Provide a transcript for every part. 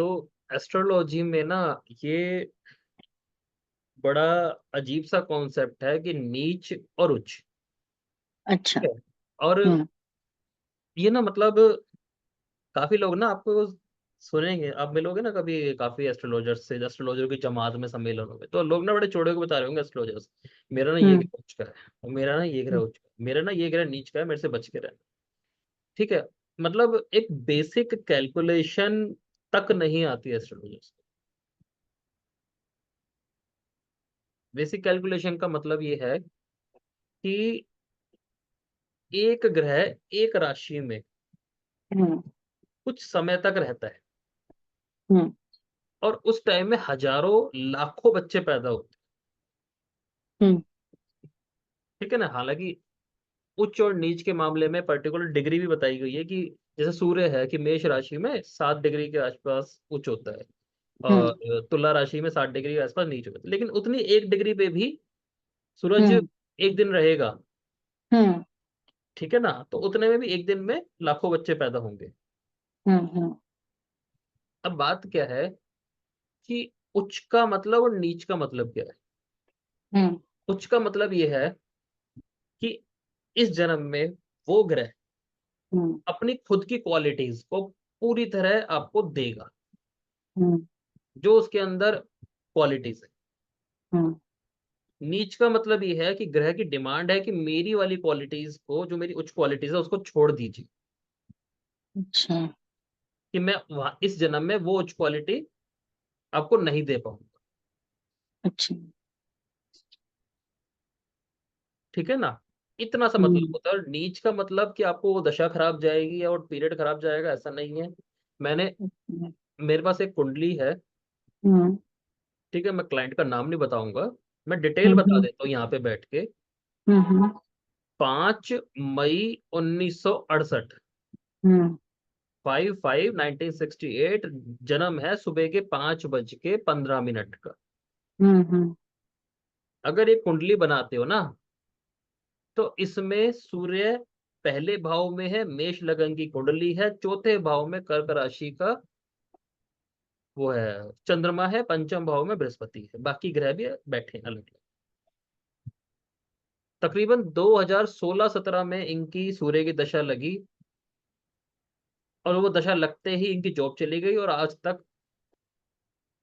तो एस्ट्रोलॉजी में ना ये बड़ा अजीब सा कॉन्सेप्ट है कि नीच और उच्च। अच्छा। ठीक है। और हम्म। ये ना मतलब काफी लोग ना आपको सुनेंगे, आप मिलोगे ना कभी काफी एस्ट्रोलॉजर से, एस्ट्रोलॉजर की जमात में, सम्मेलनों में, तो लोग ना बड़े चौड़े को बता रहे होंगे एस्ट्रोलॉजर्स, मेरा ना ये हम्म। ग्रह उच्च का है, और मेरा ना ये ग्रह हम्म। उच्च का है, मेरा ना ये ग्रह नीच का है, मेरे से बच के रहना। ठीक है। मतलब एक बेसिक कैलकुलेशन तक नहीं आती एस्ट्रोलॉजर्स को। बेसिक कैलकुलेशन का मतलब ये है कि एक ग्रह एक राशि में हम्म। कुछ समय तक रहता है, हम्म। और उस टाइम में हजारों लाखों बच्चे पैदा होते हम्म। हैं। ठीक है ना। हालांकि उच्च और नीच के मामले में पर्टिकुलर डिग्री भी बताई गई है कि जैसे सूर्य है कि मेष राशि में 7 डिग्री के आसपास उच्च होता है, हम्म। और तुला राशि में 7 डिग्री के आसपास नीच होता है, लेकिन उतनी 1 डिग्री पे भी सूरज हम्म। एक दिन रहेगा। हम्म। ठीक है ना। तो उतने में भी एक दिन में लाखों बच्चे पैदा होंगे। हम्म। अब बात क्या है कि उच्च का मतलब और नीच का मतलब क्या है। हम्म। उच्च का मतलब ये है कि इस जन्म में वो ग्रह हम्म। अपनी खुद की क्वालिटीज को पूरी तरह आपको देगा, हम्म। जो उसके अंदर क्वालिटीज है। हम्म। नीच का मतलब ये है कि ग्रह की डिमांड है कि मेरी वाली क्वालिटीज को, जो मेरी उच्च क्वालिटीज है, उसको छोड़ दीजिए, अच्छा। कि मैं वहां इस जन्म में वो उच्च क्वालिटी आपको नहीं दे पाऊंगा। अच्छा। ठीक है ना। इतना सा मतलब हम्म। होता है। और नीच का मतलब कि आपको वो दशा खराब जाएगी और पीरियड खराब जाएगा, ऐसा नहीं है। मैंने मेरे पास एक कुंडली है। हम्म। ठीक है। मैं क्लाइंट का नाम नहीं बताऊंगा, मैं डिटेल बता हम्म। देता हूँ यहाँ पे बैठ के। हम्म। 5 मई 1968, हम्म। 5/5/1968 जन्म है, सुबह के 5:15 का। हम्म। अगर ये कुंडली बनाते हो ना, तो इसमें सूर्य पहले भाव में है, मेष लगन की कुंडली है, चौथे भाव में कर्क राशि का वो है, चंद्रमा है, पंचम भाव में बृहस्पति है, बाकी ग्रह भी बैठे हैं अलग अलग। तकरीबन 2016-17 में इनकी सूर्य की दशा लगी, और वो दशा लगते ही इनकी जॉब चली गई, और आज तक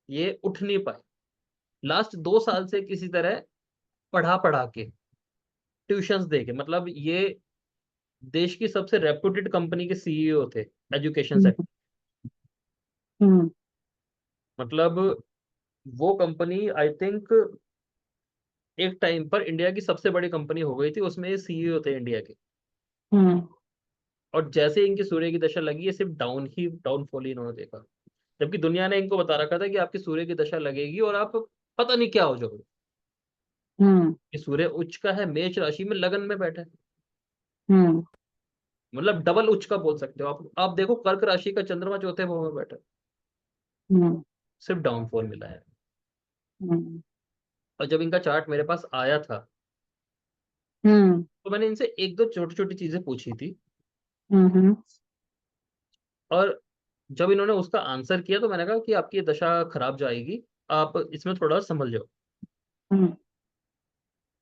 ये उठ नहीं पाए। लास्ट 2 साल से किसी तरह पढ़ा पढ़ा के, ट्यूशंस दे के, मतलब ये देश की सबसे रेप्यूटेड कंपनी के सीईओ थे, एजुकेशन हम्म। सेक्टर। हम्म। मतलब वो कंपनी आई थिंक एक टाइम पर इंडिया की सबसे बड़ी कंपनी हो गई थी, उसमें ये सीईओ थे इंडिया के। हम्म। और जैसे इनकी सूर्य की दशा लगी है, सिर्फ डाउनफॉल ही इन्होंने देखा। जबकि दुनिया ने इनको बता रखा था कि आपकी सूर्य की दशा लगेगी और आप पता नहीं क्या हो जाओगे। हम्म। कि सूर्य उच्च का है, मेष राशि में लगन में बैठा है, हम्म। मतलब डबल उच्च का बोल सकते हो आप देखो कर्क राशि का चंद्रमा चौथे भाव में बैठा है, हम्म। सिर्फ डाउनफॉल मिला है। हम्म। और जब इनका चार्ट मेरे पास आया था, हम्म। तो मैंने इनसे एक दो छोटी छोटी चीजें पूछी थी, हम्म। और जब इन्होंने उसका आंसर किया, तो मैंने कहा कि आपकी ये दशा खराब जाएगी, आप इसमें थोड़ा संभल जाओ। हम्म।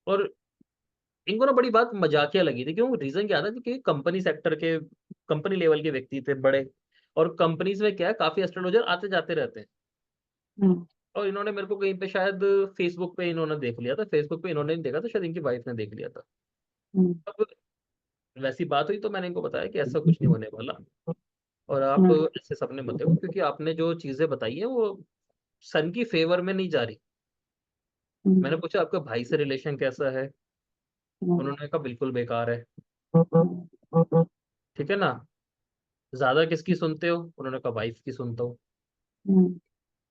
और इनको ना बड़ी बात मजाकिया लगी थी, क्यों, रीजन क्या था कि कंपनी सेक्टर के, कंपनी लेवल के व्यक्ति थे बड़े, और कंपनीज में क्या है, काफी एस्ट्रोलॉजर आते जाते रहते हैं। हम्म। और इन्होंने मेरे को कहीं पे शायद फेसबुक पे इन्होंने देख लिया था, फेसबुक पे इन्होंने नहीं देखा था, शायद इनकी वाइफ ने देख लिया था। हम्म। अब वैसी बात हुई, तो मैंने इनको बताया कि ऐसा कुछ नहीं होने वाला, और आप हम्म। ऐसे सपने मत देखो, क्योंकि आपने जो चीजें बताई है वो सन की फेवर में नहीं जा रही। मैंने पूछा आपका भाई से रिलेशन कैसा है, उन्होंने कहा बिल्कुल बेकार है। ठीक है ना। ज्यादा किसकी सुनते हो, उन्होंने कहा वाइफ की सुनता हूँ। हम्म।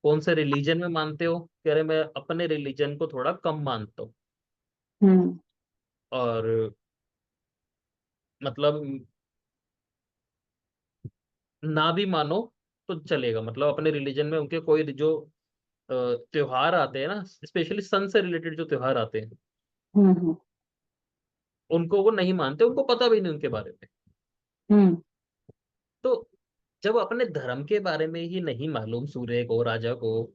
कौन से रिलीजन में मानते हो, कह रहे मैं अपने रिलीजन को थोड़ा कम मानता हूँ। हम्म। और मतलब ना भी मानो तो चलेगा, मतलब अपने रिलीजन में उनके कोई जो त्योहार आते हैं ना, स्पेशली सन से रिलेटेड जो त्योहार आते हैं, हम्म। उनको वो नहीं मानते, उनको पता भी नहीं उनके बारे में। हम्म। तो जब अपने धर्म के बारे में ही नहीं मालूम सूर्य को, राजा को,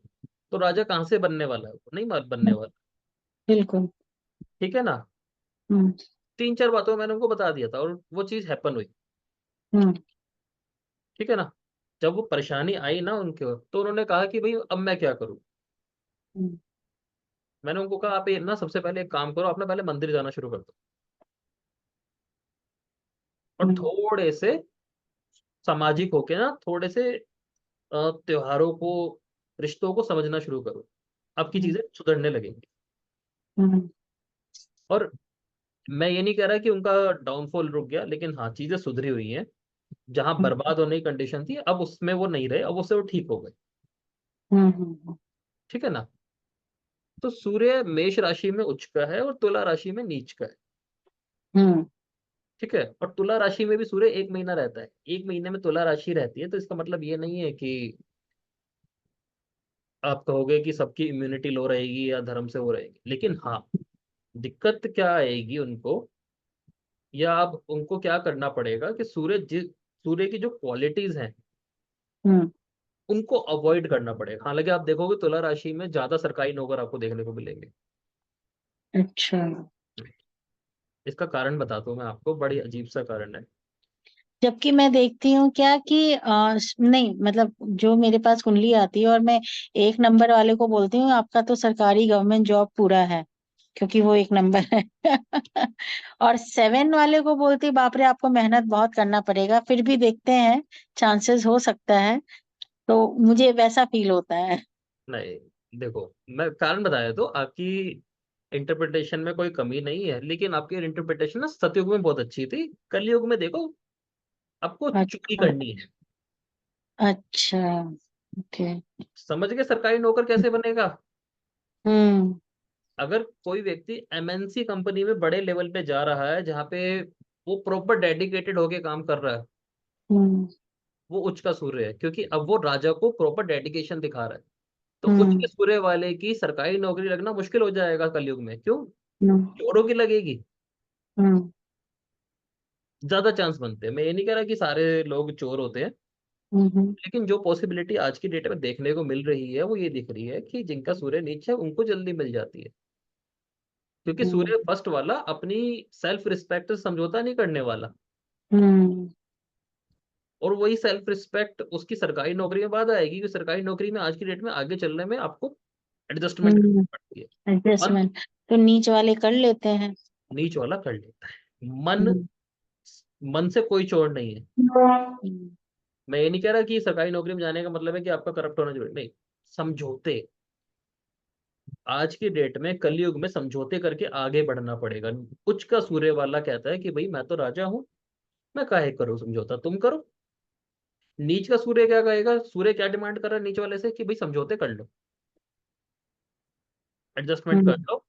तो राजा कहाँ से बनने वाला है? वो नहीं बनने वाला। बिल्कुल। ठीक है ना? हम्म। 3-4 बातों में मैंने उनको बता दिया था और वो चीज हैपन हुई। हम्म। ठीक है ना? जब वो परेशानी आई ना उनके, तो उन्होंने कहा कि भाई अब मैं क्या करूं। हम्म। मैंने उनको कहा, आप ये ना सबसे पहले एक काम करो, आप ना पहले मंदिर जाना शुरू कर दो और हम्म। थोड़े से सामाजिक होके ना, थोड़े से त्योहारों को, रिश्तों को समझना शुरू करो। आपकी हम्म। चीजें सुधरने लगेंगी। हम्म। और मैं ये नहीं कह रहा कि उनका डाउनफॉल रुक गया, लेकिन हाँ, चीजें सुधरी हुई हैं। जहां हम्म। बर्बाद होने की कंडीशन थी, अब उसमें वो नहीं रहे, अब उससे वो ठीक हो गए। हम्म। ठीक है ना? तो सूर्य मेष राशि में उच्च का है और तुला राशि में नीच का है। हम्म। ठीक है? और तुला राशि में भी सूर्य 1 महीना रहता है। 1 महीने में तुला राशि रहती है, तो इसका मतलब ये नहीं है कि आप कहोगे कि सबकी इम्यूनिटी लो रहेगी या धर्म से वो रहेगी। लेकिन हाँ, दिक्कत क्या आएगी उनको, या अब उनको क्या करना पड़ेगा कि सूर्य की जो क्वालिटीज हैं हम्म। उनको अवॉइड करना पड़ेगा। हालांकि आप देखोगे तुला राशि में ज्यादा सरकारी नौकर आपको देखने को मिलेंगे। अच्छा। इसका कारण बताता हूँ मैं आपको, बड़ी अजीब सा कारण है। जबकि मैं देखती हूँ क्या कि नहीं मतलब जो मेरे पास कुंडली आती है और मैं 1 नंबर वाले को बोलती हूँ आपका तो सरकारी गवर्नमेंट जॉब पूरा है, क्योंकि वो 1 नंबर है। और 7 वाले को बोलती हूँ, बाप रे आपको मेहनत बहुत करना पड़ेगा, फिर भी देखते हैं चांसेस हो सकता है। तो मुझे वैसा फील होता है। नहीं, देखो, मैं कारण बताया तो आपकी इंटरप्रिटेशन में कोई कमी नहीं है, लेकिन आपकी इंटरप्रिटेशन ना सतयुग में बहुत अच्छी थी। कलयुग में देखो, आपको चुकी अच्छा। करनी है। अच्छा। ओके। समझ गए सरकारी नौकर कैसे बनेगा? हम्म। अगर कोई व्यक्ति एमएनसी कंपनी में बड़े लेवल पे जा रहा है, जहाँ पे वो प्रॉपर डेडिकेटेड होके काम कर रहा है, हम्म। वो उच्च का सूर्य है, क्योंकि अब वो राजा को प्रॉपर डेडिकेशन दिखा रहा है। तो उच्च के हम्म। सूर्य वाले की सरकारी नौकरी लगना मुश्किल हो जाएगा कलयुग में। क्यों? हम्म। चोरों की लगेगी। हम्म। ज्यादा चांस बनते हैं। मैं ये नहीं कह रहा कि सारे लोग चोर होते हैं, हम्म। लेकिन जो पॉसिबिलिटी आज की डेट में देखने को मिल रही है, वो ये दिख रही है कि जिनका सूर्य नीच है उनको जल्दी मिल जाती है। क्योंकि हम्म। सूर्य फर्स्ट वाला अपनी सेल्फ रिस्पेक्ट से समझौता नहीं करने वाला। हम्म। और वही सेल्फ रिस्पेक्ट उसकी सरकारी नौकरी में बाद आएगी, क्योंकि सरकारी नौकरी में आज की डेट में आगे चलने में आपको एडजस्टमेंट हम्म। करनी पड़ती है। मन एडजस्टमेंट तो नीच वाले कर लेते हैं। नीच वाला कर लेता है। मन हम्म। मन से कोई चोर नहीं है। हम्म। मैं ये नहीं कह रहा कि सरकारी नौकरी में जाने का मतलब है कि आपका करप्ट होना जरूरी नहीं। समझौते, आज की डेट में कलयुग में समझौते करके आगे बढ़ना पड़ेगा। उच्च का सूर्य वाला कहता है कि भाई मैं तो राजा हूं, मैं काहे करूं समझौता, तुम करो। नीच का सूर्य क्या कहेगा? सूर्य क्या डिमांड कर रहा है नीच वाले से? कि भाई समझौते कर लो, एडजस्टमेंट कर हम्म। लो,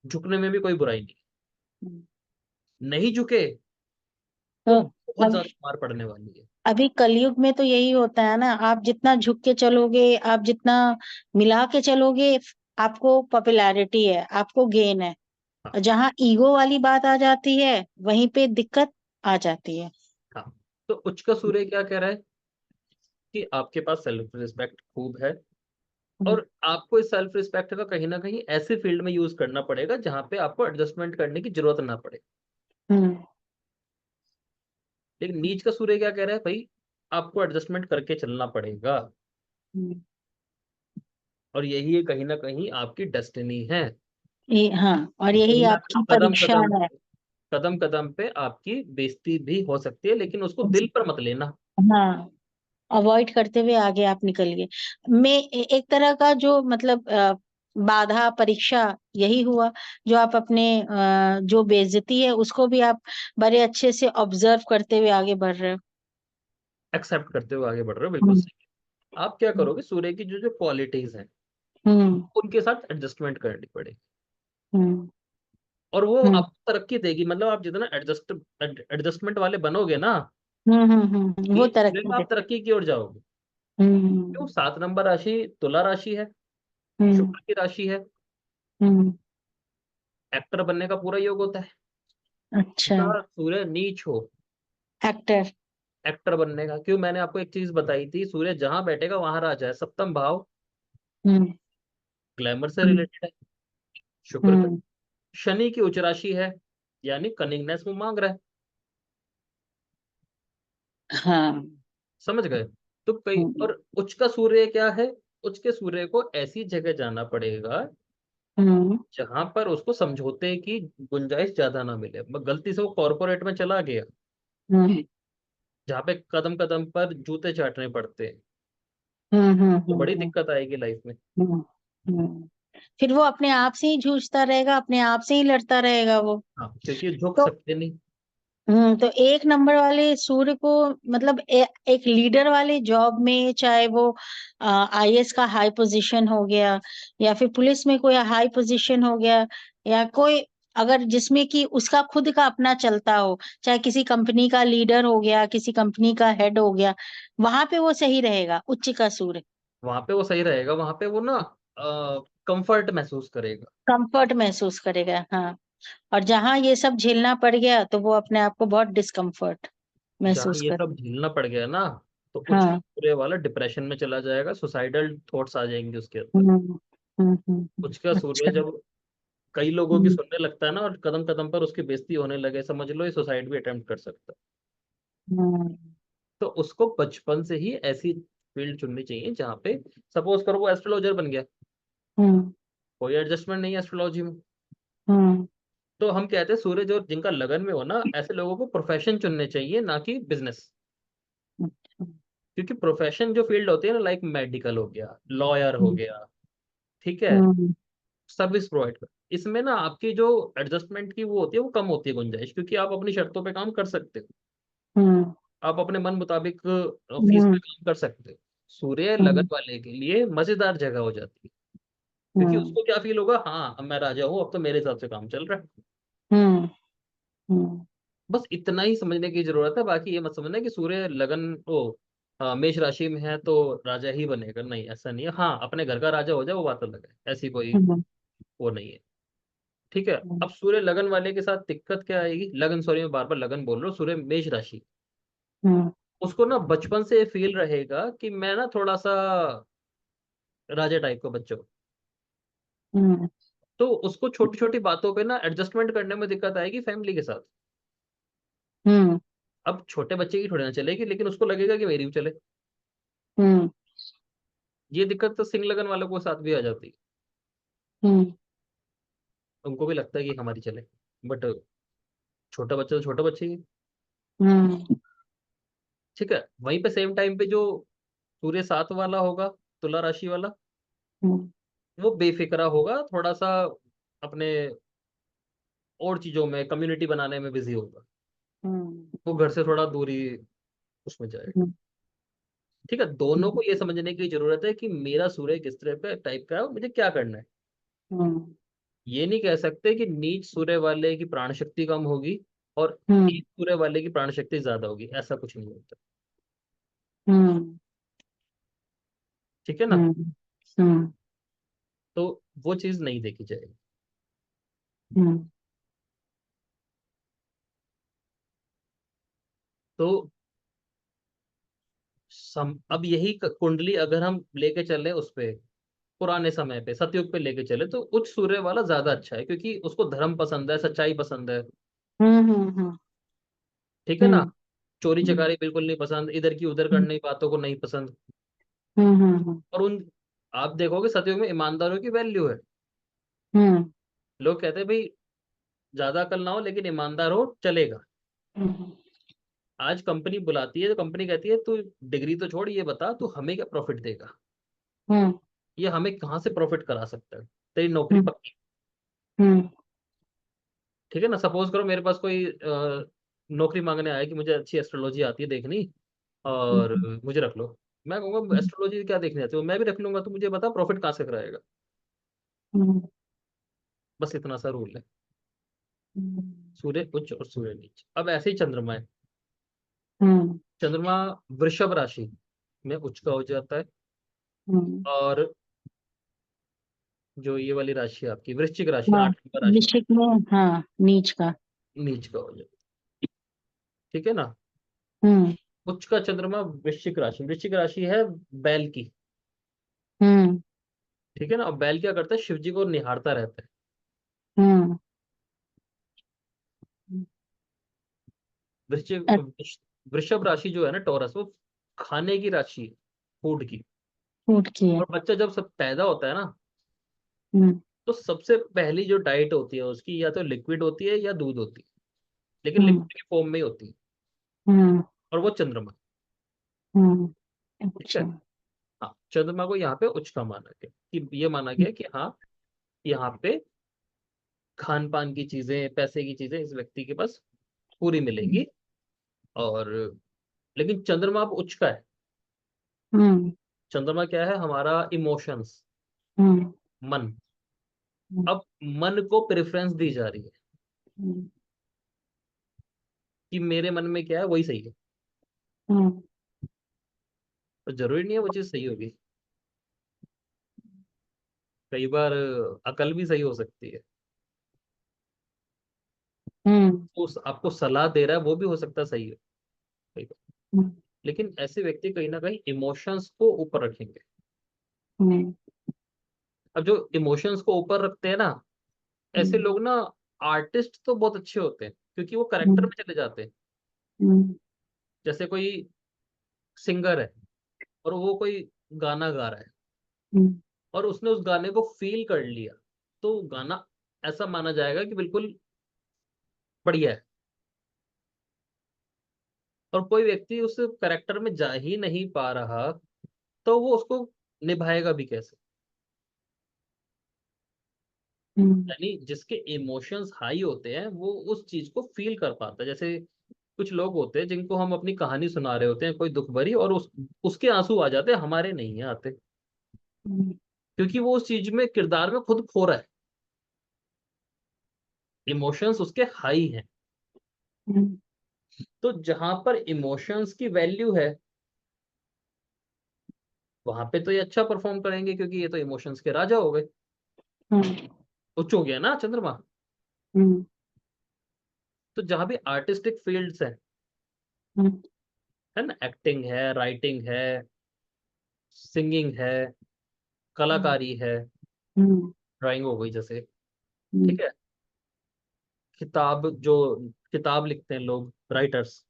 झुकने में भी कोई बुराई नहीं। हम्म। नहीं झुके तो तो बहुत अब ज्यादा मार पड़ने वाली है। अभी कलयुग में तो यही होता है ना, आप जितना झुक के चलोगे, आप जितना मिला के चलोगे, आपको पॉपुलैरिटी है, आपको गेन है। हाँ। और जहाँ ईगो वाली बात आ जाती है, वहीं पे दिक्कत आ जाती है। हाँ। तो उच्च का सूर्य क्या कह रहा है? कि आपके पास सेल्फ रिस्पेक्ट खूब है, हम्म। और आपको इस सेल्फ रिस्पेक्ट का कहीं ना कहीं ऐसे फील्ड में यूज करना पड़ेगा जहां पे आपको एडजस्टमेंट करने की जरूरत ना पड़े। हम्म। लेकिन नीच का सूर्य क्या कह रहा है? भाई आपको एडजस्टमेंट करके चलना पड़ेगा, हम्म। और यही कहीं ना कहीं आपकी डेस्टिनी है। हाँ, और यही कहीं ना कहीं आपकी कदम परीक्षा कदम है। कदम कदम पे आपकी बेइज्जती भी हो सकती है, लेकिन उसको दिल पर मत लेना। हाँ, अवॉइड करते हुए आगे आप निकलिए। मैं एक तरह का जो मतलब बाधा परीक्षा यही हुआ, जो आप अपने जो बेइज्जती है उसको भी आप बड़े अच्छे से ऑब्जर्व करते हुए आगे बढ़ रहे हो। एक्सेप्ट करते हुए आगे बढ़ रहे हो, बिल्कुल हम्म। सही है। आप क्या करोगे? सूर्य की जो जो क्वालिटीज हैं हम्म। उनके साथ एडजस्टमेंट करनी पड़ेगी, हम्म। और वो हम्म। आपको तरक्की देगी। मतलब आप जितना एडजस्टमेंट वाले बनोगे ना, वो ये सूर्य तरक्की में दे। आप तरक्की की ओर जाओगे। क्यों? हम्म। 7 नंबर राशि तुला राशि है, हम्म। शुक्र की राशि है। हम्म। एक्टर बनने का पूरा योग होता है। अच्छा। जिसका सूर्य नीच हो, एक्टर। एक्टर बनने का। क्यों? मैंने आपको एक चीज बताई थी, सूर्य जहां बैठेगा वहां राजा है। सप्तम भाव हम्म ग्लैमर से हम्म रिलेटेड है, शुक्र का। हम्म, शनि की उच्च राशि है, यानी कनिंगनेस वो मांग रहा है। हाँ। समझ गए? तो कई, हम्म और उच्च का सूर्य क्या है? उच्च के सूर्य को ऐसी जगह जाना पड़ेगा हम्म जहां पर उसको समझौते की गुंजाइश ज्यादा ना मिले। गलती से वो कॉर्पोरेट में चला गया, हम्म जहाँ पे कदम कदम पर जूते चाटने पड़ते हैं, हम्म हम्म तो हम्म बड़ी हम्म दिक्कत आएगी लाइफ में। हम्म, हम्म। फिर वो अपने आप से ही जूझता रहेगा, अपने आप से ही लड़ता रहेगा वो। हाँ, क्योंकि झुक तो सकते नहीं। तो एक नंबर वाले सूर्य को, मतलब एक लीडर वाले जॉब में, चाहे वो आईएएस का हाई पोजीशन हो गया, या फिर पुलिस में कोई हाई पोजीशन हो गया, या कोई अगर जिसमें कि उसका खुद का अपना चलता हो, चाहे किसी कंपनी का लीडर हो गया, किसी कंपनी का हेड हो गया, वहां पे वो सही रहेगा उच्च का सूर्य। वहां पे वो सही रहेगा, वहां पे वो ना कंफर्ट महसूस करेगा। कंफर्ट महसूस करेगा, हाँ। और जहां ये सब झेलना पड़ गया तो वो अपने आप को बहुत डिस्कम्फर्ट जहाँ महसूस ये कर। सब झेलना पड़ गया ना, तो उच्च हाँ। सूर्य वाला डिप्रेशन में चला जाएगा, सुसाइडल थॉट्स आ जाएंगे उसके अंदर। हम्म उच्च का सूर्य अच्छा। जब कई लोगों की हम्म सुनने लगता है ना, और कदम कदम पर उसकी बेइज्जती होने लगे, समझ लो ये सुसाइड भी अटेम्प्ट कर सकता है। हम्म तो उसको बचपन से ही ऐसी फील्ड चुननी चाहिए जहाँ पे, सपोज करो वो एस्ट्रोलॉजर बन गया, हम्म कोई एडजस्टमेंट नहीं है एस्ट्रोलॉजी में, हम्म तो हम कहते हैं सूर्य जो जिनका लगन में हो ना, ऐसे लोगों को प्रोफेशन चुनने चाहिए, ना कि बिजनेस। क्योंकि प्रोफेशन जो फील्ड होती है ना, लाइक मेडिकल हो गया, लॉयर हो गया, ठीक है, हम्म सर्विस प्रोवाइड कर, इसमें ना आपकी जो एडजस्टमेंट की वो होती है, वो कम होती है गुंजाइश, क्योंकि आप अपनी शर्तों पे काम कर सकते हो, हम्म आप अपने मन मुताबिक फीस पे हम्म काम कर सकते हो। सूर्य लगन हम्म वाले के लिए मजेदार जगह हो जाती है, क्योंकि हम्म उसको क्या फील होगा, हाँ अब मैं राजा हूँ, अब तो मेरे हिसाब से काम चल रहा है। हम्म हम्म बस इतना ही समझने की जरूरत है, बाकी ये मत समझना कि सूर्य लगन ओ मेष राशि में है तो राजा ही बनेगा, नहीं ऐसा नहीं है। हाँ, अपने घर का राजा हो जाए वो बात अलग है, ऐसी कोई हम्म वो नहीं है। ठीक है। अब सूर्य लगन वाले के साथ दिक्कत क्या आएगी, लगन, सॉरी मैं बार बार लगन बोल रहा हूँ, सूर्य मेष राशि, हम्म उसको ना बचपन से फील रहेगा कि मैं ना थोड़ा सा राजा टाइप का बच्चा हूँ। हम्म तो उसको छोटी छोटी बातों पे ना एडजस्टमेंट करने में दिक्कत आएगी फैमिली के साथ। हम्म अब छोटे बच्चे की थोड़ी ना चलेगी, लेकिन उसको लगेगा कि मेरी भी चले। हम्म ये दिक्कत तो सिंह लगन वालों को साथ भी आ जाती है, हम्म उनको भी लगता है कि हमारी चले, बट छोटा बच्चा तो छोटा बच्चा ही है। हम्म ठीक है। वहीं पे सेम टाइम पे जो सूर्य साथ वाला होगा, तुला राशि वाला, हम्म वो बेफिक्रा होगा थोड़ा सा, अपने और चीजों में, कम्युनिटी बनाने में बिजी होगा, वो घर से थोड़ा दूरी उसमें जाएगा। हम्म ठीक है, दोनों को ये समझने की जरूरत है कि मेरा सूर्य किस तरह का टाइप का है और मुझे क्या करना है। हम्म ये नहीं कह सकते कि नीच सूर्य वाले की प्राण शक्ति कम होगी और हम्म तेज सूर्य वाले की प्राण शक्ति ज्यादा होगी, ऐसा कुछ नहीं होता। हम्म ठीक है ना? हम्म हम्म तो वो चीज नहीं देखी जाएगी। हम्म तो अब यही कुंडली अगर हम लेके चले उस पे, पुराने समय पे सतयुग पे लेके चले, तो उच्च सूर्य वाला ज्यादा अच्छा है, क्योंकि उसको धर्म पसंद है, सच्चाई पसंद है। हम्म हम्म ठीक है ना? हम्म चोरी चकारी बिल्कुल नहीं पसंद, इधर की उधर करने की बातों को नहीं पसंद। हम्म और उन, आप देखोगे सतयुग में ईमानदारों की वैल्यू है। हम्म लोग कहते हैं भाई ज्यादा अकल ना हो लेकिन ईमानदार हो चलेगा। हम्म आज कंपनी बुलाती है तो कंपनी कहती है तू डिग्री तो छोड़, ये बता तू हमें क्या प्रॉफिट देगा, हम्म ये हमें कहाँ से प्रॉफिट करा सकता है, तेरी नौकरी हम्म पक्की। हम्म ठीक है ना? सपोज करो मेरे पास कोई नौकरी मांगने आया कि मुझे अच्छी एस्ट्रोलॉजी आती है देखनी, और मुझे रख लो। मैं कहूंगा एस्ट्रोलॉजी क्या देखने आती है, मैं भी रख लूंगा, तो मुझे बता प्रॉफिट कहाँ से कराएगा। हम्म बस इतना सा रूल है। हम्म सूर्य उच्च और सूर्य नीच। अब ऐसे ही चंद्रमा है। हम्म चंद्रमा वृषभ राशि में उच्च का हो जाता है, हम्म और जो ये वाली राशि है आपकी वृश्चिक राशि, हाँ, 8 नंबर राशि, वृश्चिक में, हाँ, नीच का। नीच का हो जाता है। ठीक है ना? हम्म उच्च का चंद्रमा वृश्चिक राशि है बैल की। हम्म। ठीक है ना। और बैल क्या करता है, शिव जी को निहारता रहता है। हम्म। वृश्चिक वृषभ राशि जो है ना, टॉरस, वो खाने की राशि है, फूड की। फूट की है। और बच्चा जब सब पैदा होता है ना, हम्म। तो सबसे पहली जो डाइट होती है उसकी, या तो लिक्विड होती है या दूध होती है, लेकिन हम्म। लिक्विड की फॉर्म में ही होती है। हम्म। और वो चंद्रमा। हम्म। ठीक है। अच्छा। हाँ, चंद्रमा को यहाँ पे उच्च का माना गया, कि ये माना गया कि हाँ, यहाँ पे खान पान की चीजें, पैसे की चीजें इस व्यक्ति के पास पूरी मिलेंगी। और लेकिन चंद्रमा अब उच्च का है। हम्म। चंद्रमा क्या है, हमारा इमोशंस, हम्म। मन। हम्म। अब मन को प्रेफरेंस दी जा रही है हम्म। कि मेरे मन में क्या है वही सही है। हम्म। तो जरूरी नहीं है वो चीज सही होगी। कई बार अकल भी सही हो सकती है। हम्म। उस आपको सलाह दे रहा है वो भी हो सकता है सही है कई बार। हम्म। लेकिन ऐसे व्यक्ति कहीं ना कहीं इमोशंस को ऊपर रखेंगे। हम्म। अब जो इमोशंस को ऊपर रखते हैं ना, ऐसे हम्म। लोग ना, आर्टिस्ट तो बहुत अच्छे होते हैं क्योंकि वो करेक्टर हम्म। में चले जाते हैं। हम्म। जैसे कोई सिंगर है और वो कोई गाना गा रहा है, हम्म। और उसने उस गाने को फील कर लिया, तो गाना ऐसा माना जाएगा कि बिल्कुल बढ़िया है। और कोई व्यक्ति उस करेक्टर में जा ही नहीं पा रहा, तो वो उसको निभाएगा भी कैसे। हम्म। यानी जिसके इमोशंस हाई होते हैं वो उस चीज को फील कर पाता है। जैसे कुछ लोग होते हैं जिनको हम अपनी कहानी सुना रहे होते हैं कोई दुख भरी, और उसके आंसू आ जाते हैं, हमारे नहीं है आते, हम्म। क्योंकि वो उस चीज में, किरदार में खुद खो रहा है। इमोशंस उसके हाई हैं। हम्म। तो जहां पर इमोशंस की वैल्यू है, वहां पे तो ये अच्छा परफॉर्म करेंगे, क्योंकि ये तो इमोशंस के राजा हो गए। हम्म। उच्च हो गया ना चंद्रमा। हम्म। तो जहां भी आर्टिस्टिक फील्ड्स हम्म। है ना, एक्टिंग है, राइटिंग है, सिंगिंग है, कलाकारी है, हम्म। ड्राइंग हो गई जैसे, हम्म। ठीक है, किताब जो किताब लिखते हैं लोग, राइटर्स,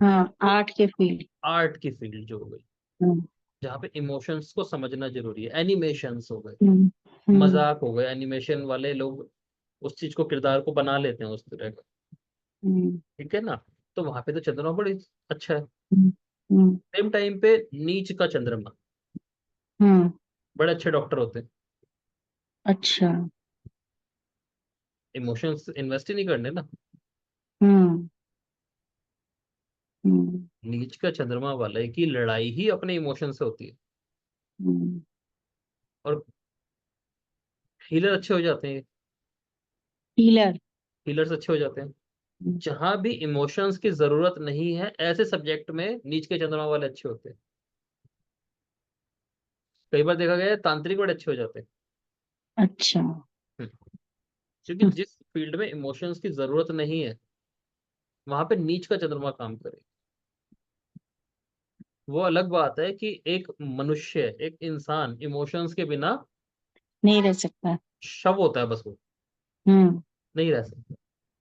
हाँ, तो आर्ट के फील्ड। आर्ट की फील्ड जो हो गई, हम्म। जहाँ पे इमोशंस को समझना जरूरी है। एनिमेशंस हो गए, हम्म। हम्म। मजाक हो गए, एनिमेशन वाले लोग उस चीज को, किरदार को बना लेते हैं उस तरह का। हम्म। ठीक है ना। तो वहां पे तो चंद्रमा बड़ी अच्छा है। हम्म। हम्म। सेम टाइम पे नीच का चंद्रमा, हम्म। बड़े अच्छे डॉक्टर होते हैं। अच्छा। इमोशंस इन्वेस्ट ही नहीं करने ना। हम्म। हम्म। नीच का चंद्रमा वाले की लड़ाई ही अपने इमोशन से होती है। हम्म। और हीलर अच्छे हो जाते हैं। हीलर। हीलर्स अच्छे हो जाते हैं। जहां भी इमोशंस की जरूरत नहीं है, ऐसे सब्जेक्ट में नीच के चंद्रमा वाले अच्छे होते हैं। कई बार देखा गया है तांत्रिक बड़े अच्छे हो जाते हैं। अच्छा। हम्म, क्योंकि जिस फील्ड में इमोशंस की जरूरत नहीं है, वहां पे नीच का चंद्रमा काम करे। वो अलग बात है कि एक मनुष्य, एक इंसान इमोशंस के बिना नहीं रह सकता। शव होता है, बस वो हम्म। नहीं रह सकता।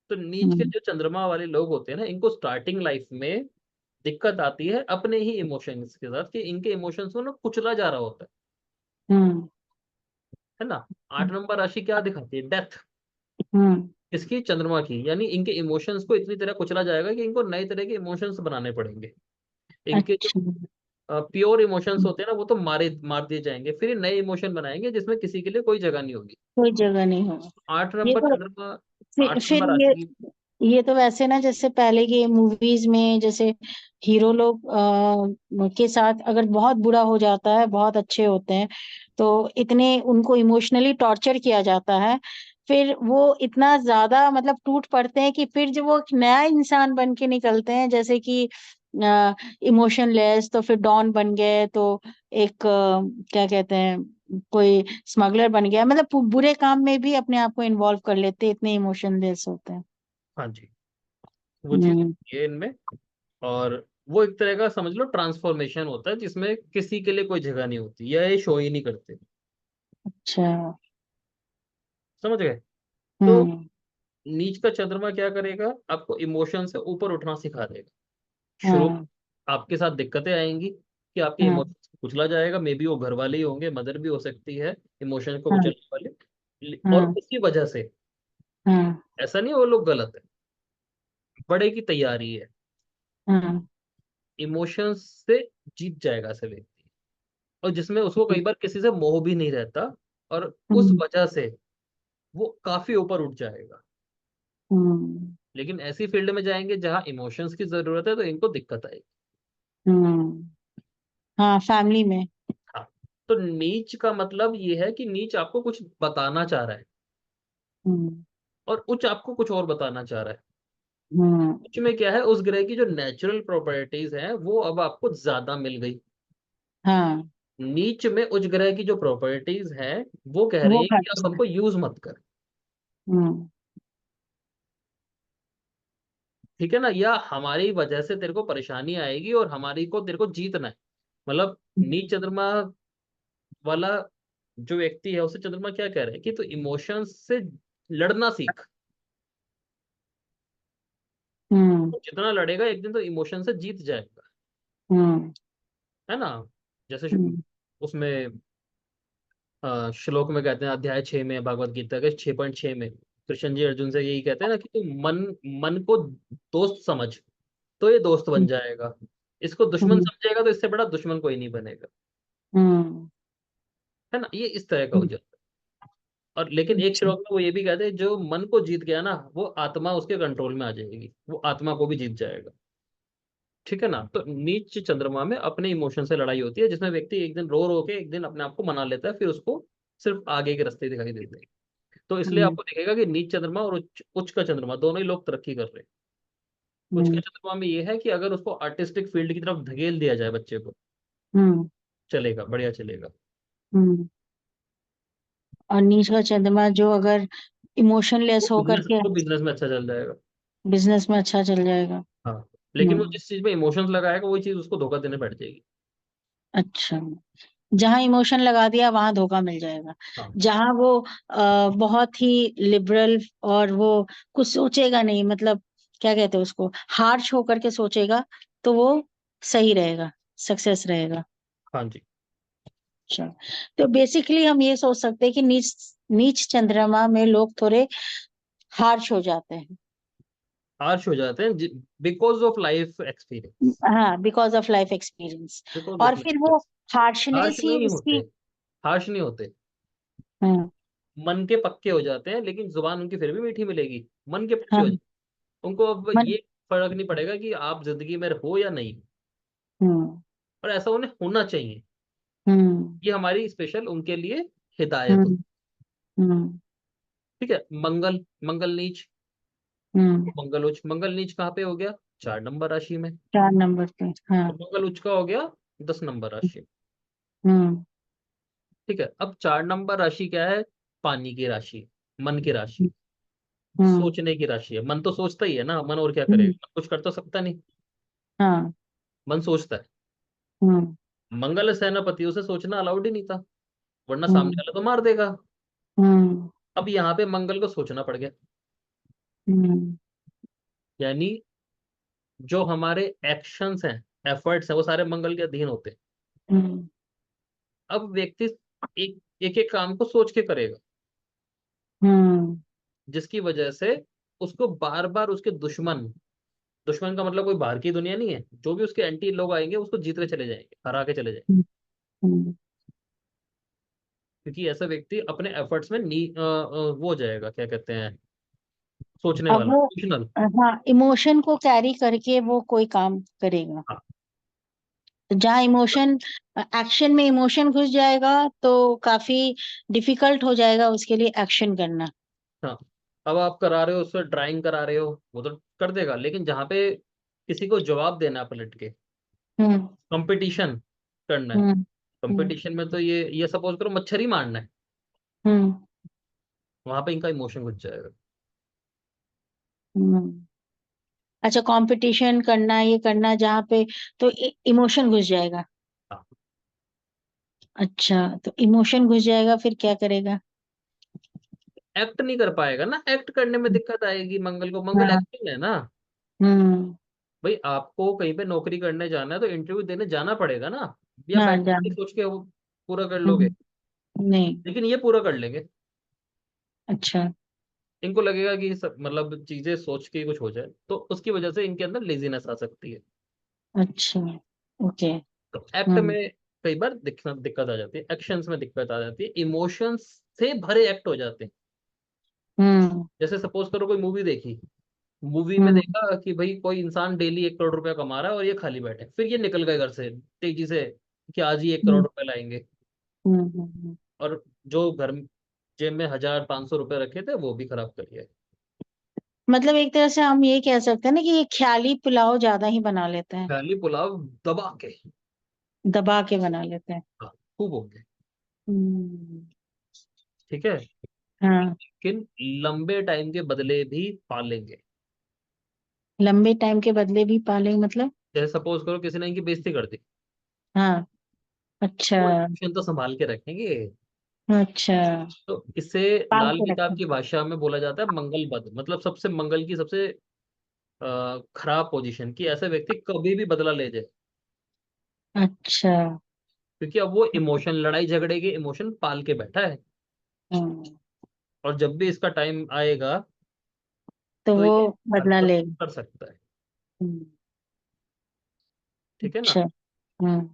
तो नीच के हम्म। जो चंद्रमा वाले लोग होते हैं ना, इनको स्टार्टिंग लाइफ में दिक्कत आती है अपने ही इमोशंस के साथ, कि इनके इमोशंस को ना कुचला जा रहा होता हम्म। है ना। 8 नंबर राशि क्या दिखाती है, डेथ। हम्म। इसकी चंद्रमा की, यानी इनके इमोशंस को इतनी तरह कुचला जाएगा कि इनको नए तरह के इमोशंस बनाने पड़ेंगे। इनके जो अच्छा। प्योर इमोशंस होते हैं ना, वो तो मार दिए जाएंगे, फिर नए इमोशन बनाएंगे जिसमें किसी के लिए कोई जगह नहीं होगी। कोई जगह नहीं होगा। आठ ये नंबर तो चंद्रमा, फिर 8 नंबर राशि की। ये तो वैसे ना, जैसे पहले के मूवीज में जैसे हीरो लोग के साथ अगर बहुत बुरा हो जाता है, बहुत अच्छे होते हैं, तो इतने उनको इमोशनली टॉर्चर किया जाता है, फिर वो इतना ज्यादा मतलब टूट पड़ते हैं कि फिर जब वो एक नया इंसान बन के निकलते हैं, जैसे कि इमोशनलेस, तो फिर डॉन बन गए, तो एक क्या कहते हैं, कोई स्मगलर बन गया, मतलब बुरे काम में भी अपने आप को इन्वॉल्व कर लेते हैं, इतने इमोशनलेस होते हैं। हाँ जी, वो चीज हम्म। ये इनमें। और वो एक तरह का समझ लो ट्रांसफॉर्मेशन होता है, जिसमें किसी के लिए कोई जगह नहीं होती, या ये शो ही नहीं करते। अच्छा। समझ गए? तो हम्म। नीच का चंद्रमा क्या करेगा, आपको इमोशन से ऊपर उठना सिखा देगा। शुरू हाँ। आपके साथ दिक्कतें आएंगी कि आपके हाँ। इमोशन कुचला जाएगा, मे बी वो घर वाले ही होंगे, मदर भी हो सकती है इमोशन को हाँ। कुचलने वाले। और हाँ। उसकी वजह से, हाँ। ऐसा नहीं वो लोग गलत है, बड़े की तैयारी है, हाँ। इमोशंस से जीत जाएगा ऐसे व्यक्ति। और जिसमें उसको कई बार किसी से मोह भी नहीं रहता, और उस हम्म। वजह से वो काफी ऊपर उठ जाएगा। हम्म। लेकिन ऐसी फील्ड में जाएंगे जहां इमोशंस की जरूरत है, तो इनको दिक्कत आएगी। हम्म। हाँ, फैमिली में। हाँ। तो नीच का मतलब ये है कि नीच आपको कुछ बताना चाह रहा है, हम्म। और उच्च आपको कुछ और बताना चाह रहा है। हम्म। उच्च में क्या है, उस ग्रह की जो नेचुरल प्रॉपर्टीज हैं वो अब आपको ज्यादा मिल गई। हाँ, नीच में उच्च ग्रह की जो प्रॉपर्टीज हैं वो कह रही वो है कि घट अब हमको यूज मत कर। हम्म। ठीक है ना, या हमारी वजह से तेरे को परेशानी आएगी और हमारी को तेरे को जीतना है। मतलब नीच चंद्रमा वाला जो व्यक्ति है, उसे चंद्रमा क्या कह रहा है कि तू इमोशंस से लड़ना सीख। हम्म। तो जितना लड़ेगा एक दिन तो इमोशन से जीत जाएगा। हम्म। है ना? जैसे हम्म। उसमें श्लोक में कहते हैं, अध्याय 6 में भगवत गीता के 6.6 में कृष्ण जी अर्जुन से यही कहते हैं ना कि तू मन मन को दोस्त समझ, तो ये दोस्त बन जाएगा। इसको दुश्मन हम्म। समझेगा तो इससे बड़ा दुश्मन कोई नहीं बनेगा। हम्म। है ना? ये इस तरह का हो हम्म। जाता है। और लेकिन एक अच्छा। श्लोक में वो ये भी कहते हैं, जो मन को जीत गया ना, वो आत्मा उसके कंट्रोल में आ जाएगी, वो आत्मा को भी जीत जाएगा। ठीक है ना? तो नीच चंद्रमा में अपने इमोशन से लड़ाई होती है, जिसमें व्यक्ति एक दिन रो रो के एक दिन अपने आप को मना लेता है, फिर उसको सिर्फ आगे के रास्ते दिखाई देते हैं। तो इसलिए हम्म। आपको दिखेगा कि नीच चंद्रमा और उच्च का चंद्रमा दोनों ही लोग तरक्की कर रहे हैं। उच्च का हम्म। चंद्रमा में ये है कि अगर उसको आर्टिस्टिक फील्ड की तरफ धकेल दिया जाए बच्चे को, हम्म। चलेगा, बढ़िया चलेगा। हम्म। और नीच का चंद्रमा जो अगर इमोशनलेस वो होकर बिजनेस के वो बिजनेस में अच्छा चल जाएगा। बिजनेस में अच्छा चल जाएगा। हाँ। लेकिन वो हम्म। जिस चीज में इमोशंस लगाएगा वही चीज उसको धोखा देने बैठ जाएगी। अच्छा। जहां इमोशन लगा दिया वहां धोखा मिल जाएगा। हाँ। जहां वो बहुत ही लिबरल और वो कुछ सोचेगा नहीं, मतलब क्या कहते हैं उसको, हार्श होकर के सोचेगा, तो वो सही रहेगा, सक्सेस रहेगा। हाँ जी। अच्छा। तो बेसिकली हम ये सोच सकते हैं कि नीच नीच चंद्रमा में लोग थोड़े हार्श हो जाते हैं। हार्श हो जाते हैं बिकॉज ऑफ लाइफ एक्सपीरियंस। हाँ, because of life experience. Because of और फिर लाइफ। वो हार्श हार्शनेस ही नहीं होते। उसकी। हार्श नहीं होते। हम्म। मन के पक्के हो जाते हैं, लेकिन जुबान उनकी फिर भी मीठी मिलेगी। मन के पक्के हाँ। हो जाते हैं। उनको अब मन। ये फर्क नहीं पड़ेगा कि आप जिंदगी में हो या नहीं। हम्म। और ऐसा उन्हें होना चाहिए। हम्म। ये हमारी स्पेशल उनके लिए हिदायत हो। हम्म। हम्म। ठीक है। मंगल मंगल नीच, हम्म। मंगल उच्च। मंगल नीच कहाँ पे हो गया? 4 नंबर राशि में। 4 नंबर पे। हाँ। और मंगल उच्च का हो गया 10 नंबर राशि में। हम्म। ठीक है। अब 4 नंबर राशि क्या है? पानी की राशि, मन की राशि, हम्म। सोचने की राशि है। मन तो सोचता ही है ना, मन और क्या हम्म। करेगा, कुछ कर तो सकता नहीं। हाँ। मन सोचता है। हम्म। मंगल सेनापति, उसे सोचना अलाउड ही नहीं था, वरना सामने हम्म। वाला तो मार देगा। हम्म। अब यहाँ पे मंगल को सोचना पड़ गया। हम्म। यानी जो हमारे एक्शंस हैं, एफर्ट्स हैं, वो सारे मंगल के अधीन होते हैं। हम्म। अब व्यक्ति एक एक एक काम को सोच के करेगा, हम्म। जिसकी वजह से उसको बार बार उसके दुश्मन, दुश्मन का मतलब कोई बाहर की दुनिया नहीं है, जो भी उसके एंटी लोग आएंगे उसको जीत के चले जाएंगे, हरा के चले जाएंगे। हम्म। क्योंकि ऐसा व्यक्ति अपने एफर्ट्स में वो हो जाएगा, क्या कहते हैं, सोचने अब वाला, वो, इमोशनल। हाँ, इमोशन को कैरी करके वो कोई काम करेगा। हाँ। तो जहाँ इमोशन, एक्शन में इमोशन घुस जाएगा तो काफी डिफिकल्ट हो जाएगा उसके लिए एक्शन करना। हाँ। अब आप करा रहे हो उससे, ड्राइंग करा रहे हो, वो तो कर देगा, लेकिन जहाँ पे किसी को जवाब देना है पलट के, हम्म। कंपटीशन करना है, हम्म। हम्म। कंपटीशन में तो ये सपोज करो मच्छर ही मारना है, हम्म। वहां पे इनका इमोशन घुस जाएगा। हम्म। अच्छा, कंपटीशन करना, ये करना जहाँ पे, तो इमोशन घुस जाएगा। हाँ, अच्छा, तो इमोशन घुस जाएगा, फिर क्या करेगा? एक्ट नहीं कर पाएगा ना, एक्ट करने में दिक्कत आएगी मंगल को, मंगल हाँ। एक्टिंग है ना। हम्म। भाई आपको कहीं पे नौकरी करने जाना है तो इंटरव्यू देने जाना पड़ेगा ना, या हाँ, बैठ के जान। सोच के वो पूरा कर लोगे। हम्म, नहीं। लेकिन ये पूरा कर लेंगे। अच्छा। इनको लगेगा कि सब मतलब चीजें सोच के ही कुछ हो जाए, तो उसकी वजह से इनके अंदर लेजीनेस आ सकती है। अच्छा। ओके। तो एक्ट हम्म। में कई बार दिक्कत आ जाती है, एक्शंस में दिक्कत आ जाती है, इमोशंस से भरे एक्ट हो जाते हैं। हम्म। जैसे सपोज करो कोई मूवी देखी, मूवी में हम्म। देखा कि भाई कोई इंसान डेली 1 करोड़ रुपया कमा रहा है और ये खाली बैठे, फिर ये निकल गए घर से तेजी से कि आज ही 1 करोड़ रुपया लाएंगे। हम्म। और जो घर जेब में 1,000 500 रुपये रखे थे वो भी खराब कर लिया। मतलब एक तरह से हम ये कह सकते हैं ना कि ये ख्याली पुलाव ज्यादा ही बना लेते हैं। खाली पुलाव दबा के। दबा के बना लेते हैं। हाँ, खूब हो गए। हम्म। ठीक है। हाँ। लेकिन लंबे टाइम के बदले भी पालेंगे। लंबे टाइम के बदले भी पाले, मतलब? जैसे सपोज करो किसी ने इनकी बेइज्जती कर दी, हाँ। अच्छा। वो इमोशन तो संभाल के रखेंगे। अच्छा। तो इसे पाल लाल के किताब रखें। की भाषा में बोला जाता है मंगल बद, मतलब सबसे मंगल की सबसे खराब पोजीशन की ऐसे व्यक्ति कभी भी बदला ले जाए। अच्छा। क्योंकि अब वो इमोशन, लड़ाई झगड़े के इमोशन पाल के बैठा है। हम्म। और जब भी इसका टाइम आएगा तो तो वो ये बदला हरकत ले। कर सकता है। हम्म। ठीक है ना। अच्छा। हम्म।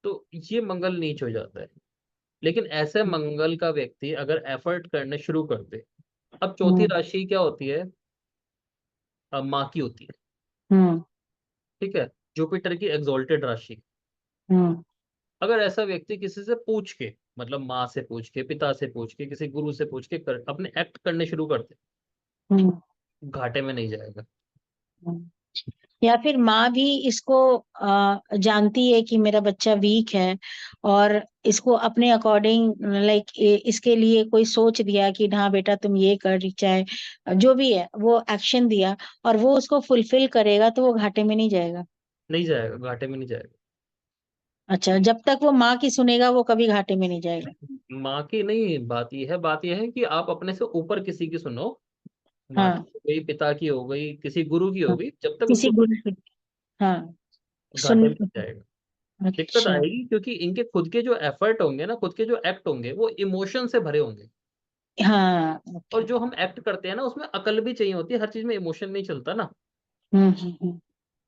तो ये मंगल नीच हो जाता है। लेकिन ऐसे मंगल का व्यक्ति अगर एफर्ट करने शुरू कर दे। अब चौथी हम्म। राशि क्या होती है? माँ की होती है। हम्म। ठीक है। जुपिटर की एग्जॉल्टेड राशि। हम्म। अगर ऐसा व्यक्ति किसी से पूछ के, मतलब माँ से पूछ के, पिता से पूछ के, किसी गुरु से पूछ के अपने एक्ट करने शुरू कर दे, हम्म। घाटे में नहीं जाएगा। हम्म। या फिर माँ भी इसको जानती है कि मेरा बच्चा वीक है, और इसको अपने अकॉर्डिंग, लाइक, इसके लिए कोई सोच दिया कि हाँ बेटा तुम ये कर, चाहे जो भी है वो एक्शन दिया, और वो उसको फुलफिल करेगा, तो वो घाटे में नहीं जाएगा। नहीं जाएगा, घाटे में नहीं जाएगा। अच्छा, जब तक वो माँ की सुनेगा वो कभी घाटे में नहीं जाएगा। माँ की नहीं, बात यह है कि आप अपने से ऊपर किसी की सुनो। माँ हाँ। की हो गई, पिता की हो गई, किसी गुरु की हो हाँ, गई, जब तक किसी उनको गुरु की। हाँ। घाटे में सुन। नहीं जाएगा। दिक्कत अच्छा। आएगी क्योंकि इनके खुद के जो एफर्ट होंगे ना, खुद के जो एक्ट होंगे वो इमोशन से भरे होंगे। हाँ। और ओके। जो हम एक्ट करते हैं ना उसमें अकल भी चाहिए होती है, हर चीज में इमोशन नहीं चलता ना। हम्म।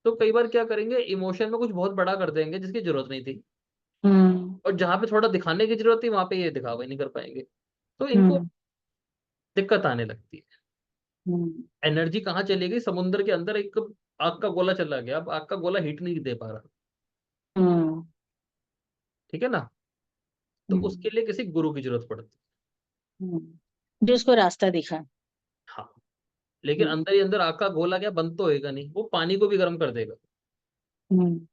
तो कई बार क्या करेंगे, इमोशन में कुछ बहुत बड़ा कर देंगे जिसकी जरूरत नहीं थी। हम्म। और जहां पे थोड़ा दिखाने की जरूरत थी वहां पे ये दिखावा ही नहीं कर पाएंगे। तो इनको हम्म। दिक्कत आने लगती है। हम्म। एनर्जी कहाँ चली गई, समुद्र के अंदर एक आग का गोला चला गया, अब आग का गोला हीट नहीं दे पा रहा। हम्म। ठीक है ना। तो हम्म। उसके लिए किसी गुरु की जरूरत पड़ती जो उसको रास्ता दिखा। है। हाँ। लेकिन हम्म। अंदर ही अंदर आग का गोला क्या बंद तो होएगा नहीं, वो पानी को भी गर्म कर देगा। हम्म।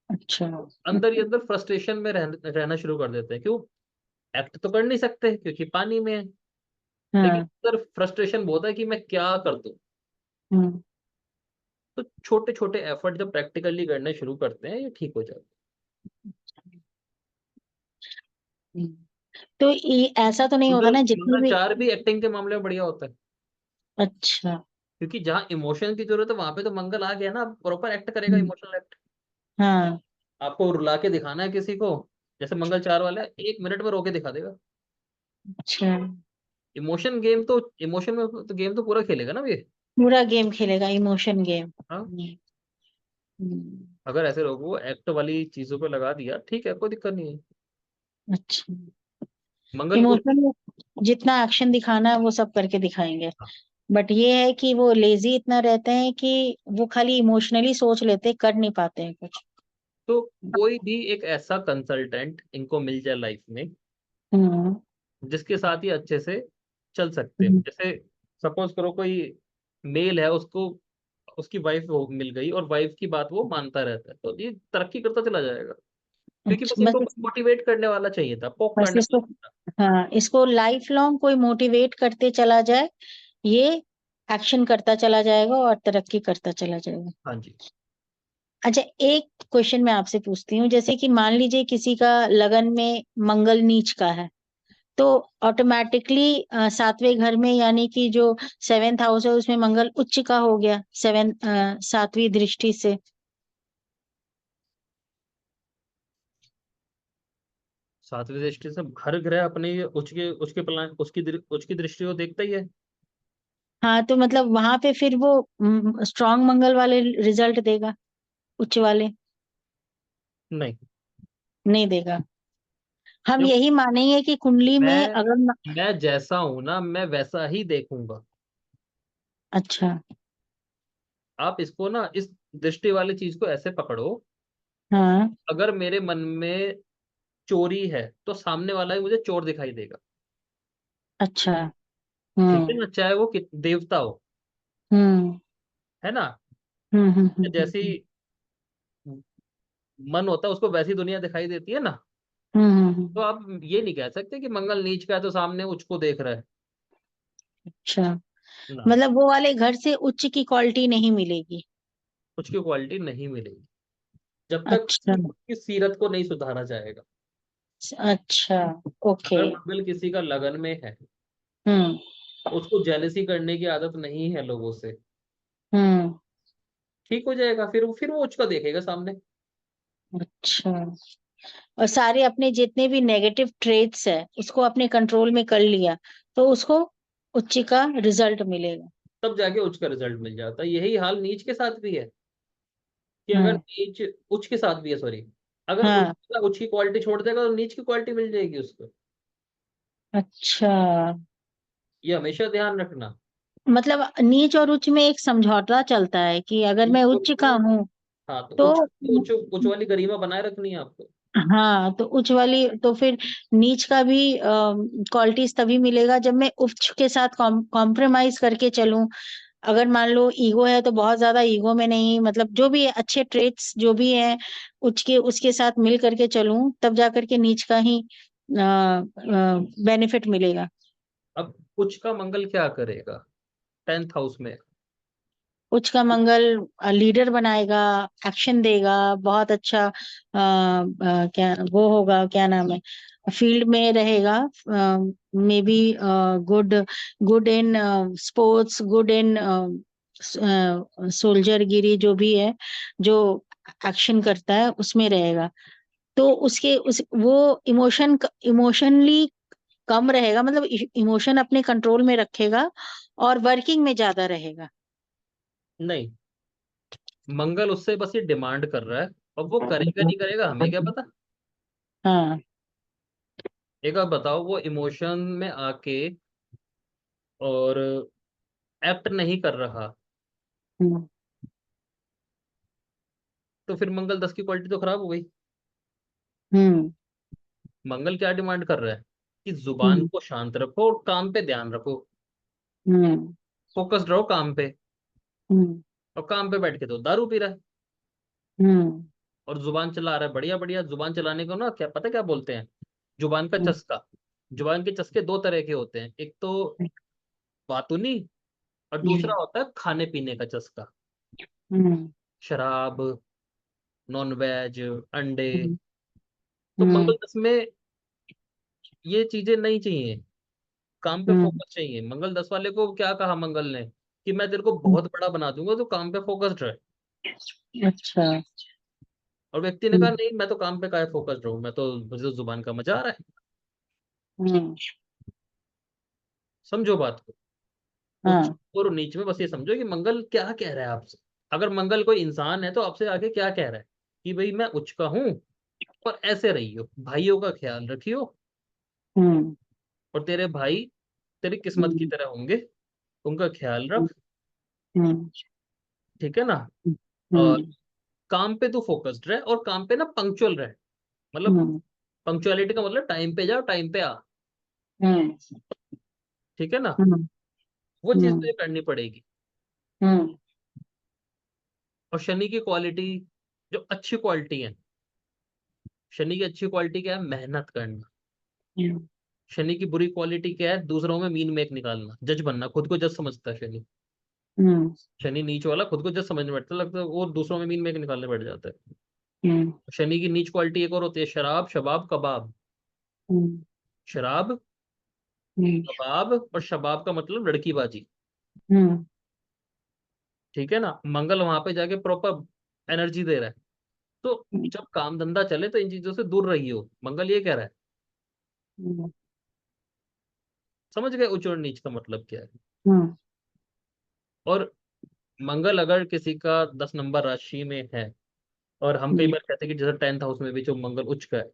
अच्छा। अंदर ही अंदर फ्रस्ट्रेशन में रहना शुरू कर देते हैं। क्यों? एक्ट तो कर नहीं सकते क्योंकि पानी में है। लेकिन हाँ। अंदर फ्रस्ट्रेशन बहुत है कि मैं क्या कर दूं। हम्म। तो छोटे छोटे एफर्ट जब प्रैक्टिकली करने शुरू करते हैं ये ठीक हो जाते हम्म। तो ये ऐसा तो नहीं हैं। होता मंगल ना, जितनी मंगल भी। चार भी एक्टिंग के मामले में बढ़िया होता है। अच्छा। क्योंकि जहाँ इमोशन की जरूरत है वहां पे तो मंगल आ गया ना, प्रॉपर एक्ट करेगा, हम्म। Emotional act. हाँ। आपको रुला के दिखाना है किसी को, जैसे मंगल चार वाला है, 1 मिनट में रोके दिखा देगा। अच्छा। इमोशन गेम तो, इमोशन में तो गेम तो पूरा खेलेगा ना ये। पूरा गेम खेलेगा, इमोशन गेम। हाँ। हम्म। अगर ऐसे लोगों को एक्ट वाली चीजों पे लगा दिया, ठीक है, कोई दिक्कत नहीं है। अच्छा। मंगल कुछ भी। इमोशन में जितना एक्शन दिखाना है वो सब करके दिखाएंगे। हाँ, बट ये है कि वो लेजी इतना रहते हैं कि वो खाली इमोशनली सोच लेते, कर नहीं पाते हैं कुछ। तो कोई भी एक ऐसा कंसल्टेंट इनको मिल जाए लाइफ में, हम्म। जिसके साथ ही अच्छे से चल सकते हैं। हम्म। जैसे सपोज करो कोई मेल है, उसको उसकी वाइफ मिल गई और वाइफ की बात वो मानता रहता है, तो ये तरक्की करता चला जाएगा। क्योंकि बस अच्छा, इनको मोटिवेट करने वाला चाहिए था, पोक बस करने इसको, वाला चाहिए था। हाँ, इसको लाइफ लॉन्ग कोई मोटिवेट करते चला जाए, ये एक्शन करता चला जाएगा और तरक्की करता चला जाएगा। हाँ जी। अच्छा, एक क्वेश्चन मैं आपसे पूछती हूँ, जैसे कि मान लीजिए किसी का लगन में मंगल नीच का है, तो ऑटोमेटिकली सातवें घर में, यानी कि जो सेवेंथ हाउस है उसमें मंगल उच्च का हो गया, सातवीं दृष्टि से। सातवीं दृष्टि से घर ग्रह अपने उसके प्लान उसकी दृष्टि को देखता ही है। हाँ, तो मतलब वहां पे फिर वो स्ट्रांग मंगल वाले रिजल्ट देगा, उच्च वाले नहीं। नहीं देगा। हम जो यही मानेंगे कि कुंडली में मैं अगर मैं जैसा हूं ना, मैं वैसा ही देखूंगा। अच्छा। आप इसको ना, इस दृष्टि वाली चीज को ऐसे पकड़ो। हाँ। अगर मेरे मन में चोरी है तो सामने वाला ही मुझे चोर दिखाई देगा। अच्छा। ठीक है हम्म। ना, चाहे वो देवता हो। हम्म। है ना। जैसी मन होता है उसको वैसी दुनिया दिखाई देती है ना। तो आप ये नहीं कह सकते कि मंगल नीच का है तो सामने उच्च को देख रहा है अच्छा, ना। मतलब वो वाले घर से उच्च की क्वालिटी नहीं मिलेगी। उच्च की क्वालिटी नहीं मिलेगी जब तक अच्छा। उसकी सीरत को नहीं सुधारा जाएगा। अच्छा। ओके। अगर मंगल किसी का लगन में है, हम्म। उसको जेलसी करने की आदत नहीं है लोगों से, हम्म। ठीक हो जाएगा। फिर वो उच्च का देखेगा सामने। अच्छा, और सारे अपने जितने भी नेगेटिव ट्रेट्स है उसको अपने कंट्रोल में कर लिया, तो उसको उच्च का रिजल्ट मिलेगा। तब जाके उच्च का रिजल्ट मिल जाता है। यही हाल नीच के साथ भी है कि अगर हम्म। नीच उच्च के साथ भी है, सॉरी, अगर हाँ। उच्च की क्वालिटी छोड़ देगा तो नीच की क्वालिटी मिल जाएगी उसको। अच्छा, ये हमेशा ध्यान रखना। मतलब नीच और उच्च में एक समझौता चलता है कि अगर मैं नीच और उच्च उच्च का में, हूँ हाँ, तो तो उच्च वाली गरिमा बनाए रखनी है आपको। हाँ, तो उच्च वाली तो फिर नीच का भी क्वालिटीज तभी मिलेगा जब मैं उच्च के साथ कॉम्प्रोमाइज करके चलूं। अगर मान लो ईगो है तो बहुत ज्यादा ईगो में नहीं, मतलब जो भी अच्छे ट्रेट्स जो भी हैं उच्च के, उसके साथ मिल करके चलूं, तब जा करके नीच का ही बेनिफिट मिलेगा। अब उच्च का मंगल क्या करेगा 10th हाउस में। उच्च का मंगल लीडर बनाएगा, एक्शन देगा, बहुत अच्छा क्या वो होगा, क्या नाम है, फील्ड में रहेगा, may be good, good in sports, good in soldier गिरी, जो भी है, जो एक्शन करता है उसमें रहेगा। तो उसके उस वो इमोशनली कम रहेगा, मतलब इमोशन अपने कंट्रोल में रखेगा और वर्किंग में ज्यादा रहेगा। नहीं, मंगल उससे बस ये डिमांड कर रहा है। अब वो करेगा नहीं करेगा हमें क्या पता। हाँ। एक बार बताओ, वो इमोशन में आके और एक्ट नहीं कर रहा, हम्म। तो फिर मंगल 10 की क्वालिटी तो खराब हो गई। हम्म। मंगल क्या डिमांड कर रहा है कि जुबान हम्म। को शांत रखो और काम पे ध्यान रखो। हम्म। फोकस्ड रहो काम पे। हम्म। और काम पे बैठ के तो दारू पी रहा है हम्म। और जुबान चला रहा है। बढ़िया बढ़िया। जुबान चलाने को ना क्या पता क्या बोलते हैं, जुबान का हम्म। चस्का। जुबान के चस्के दो तरह के होते हैं, एक तो बातूनी और दूसरा होता है खाने पीने का चस्का। हम्म। शराब, नॉन वेज, अंडे। हम्म। तो मंगल दस में ये चीजें नहीं चाहिए, काम पे हम्म। फोकस चाहिए। मंगल 10 वाले को क्या कहा मंगल ने कि मैं तेरे को बहुत बड़ा बना दूंगा, तो काम पे फोकस्ड रहे। अच्छा। और व्यक्ति ने कहा हम्म। नहीं, मैं तो काम पे काहे फोकस्ड रहूं, मैं तो, मुझे तो जुबान का मजा आ रहा है। हम्म। समझो बात को। उच्च हाँ। और नीच में बस ये समझो कि मंगल क्या कह रहा है आपसे। अगर मंगल कोई इंसान है तो आपसे आगे क्या कह रहा है कि भाई मैं उच्च का हूं, और ऐसे रहियो, भाइयों का ख्याल रखियो, हम्म। और तेरे भाई तेरी किस्मत की हम्म। तरह होंगे, उनका ख्याल रख। हम्म। ठीक है ना। और हम्म। काम पे तू फोकस्ड रहे, और काम पे ना पंक्चुअल रहे। मतलब हम्म। पंक्चुअलिटी का मतलब टाइम पे जाओ, टाइम पे आ। हम्म। ठीक है ना। हम्म। वो चीज तो हम्म। ये करनी पड़ेगी। हम्म। और शनि की क्वालिटी, जो अच्छी क्वालिटी है, शनि की अच्छी क्वालिटी क्या है, मेहनत करना। हम्म। शनि की बुरी क्वालिटी क्या है, दूसरों में मीन मेक निकालना, जज बनना, खुद को जज समझता है शनि। हम्म। शनि नीच वाला खुद को जस्ट समझ में बैठता है, लगता है वो दूसरों में मीन में निकालने बैठ जाता है। हम्म। शनि की नीच क्वालिटी एक और होती है, शराब शबाब कबाब। हम्म। शराब, हम्म। कबाब और शबाब का मतलब लड़कीबाजी। हम्म। ठीक है ना, मंगल वहां पे जाके प्रॉपर एनर्जी दे रहा है। तो जब काम धंधा चले तो इन चीजों से दूर रहिए, मंगल ये कह रहा है। हम्म। समझ गए उच्च और नीच का मतलब क्या है। हम्म। और मंगल अगर किसी का 10 नंबर राशि में है, और हम कई हम्म। बार कहते हैं कि जैसे 10th हाउस में भी जो मंगल उच्च का है,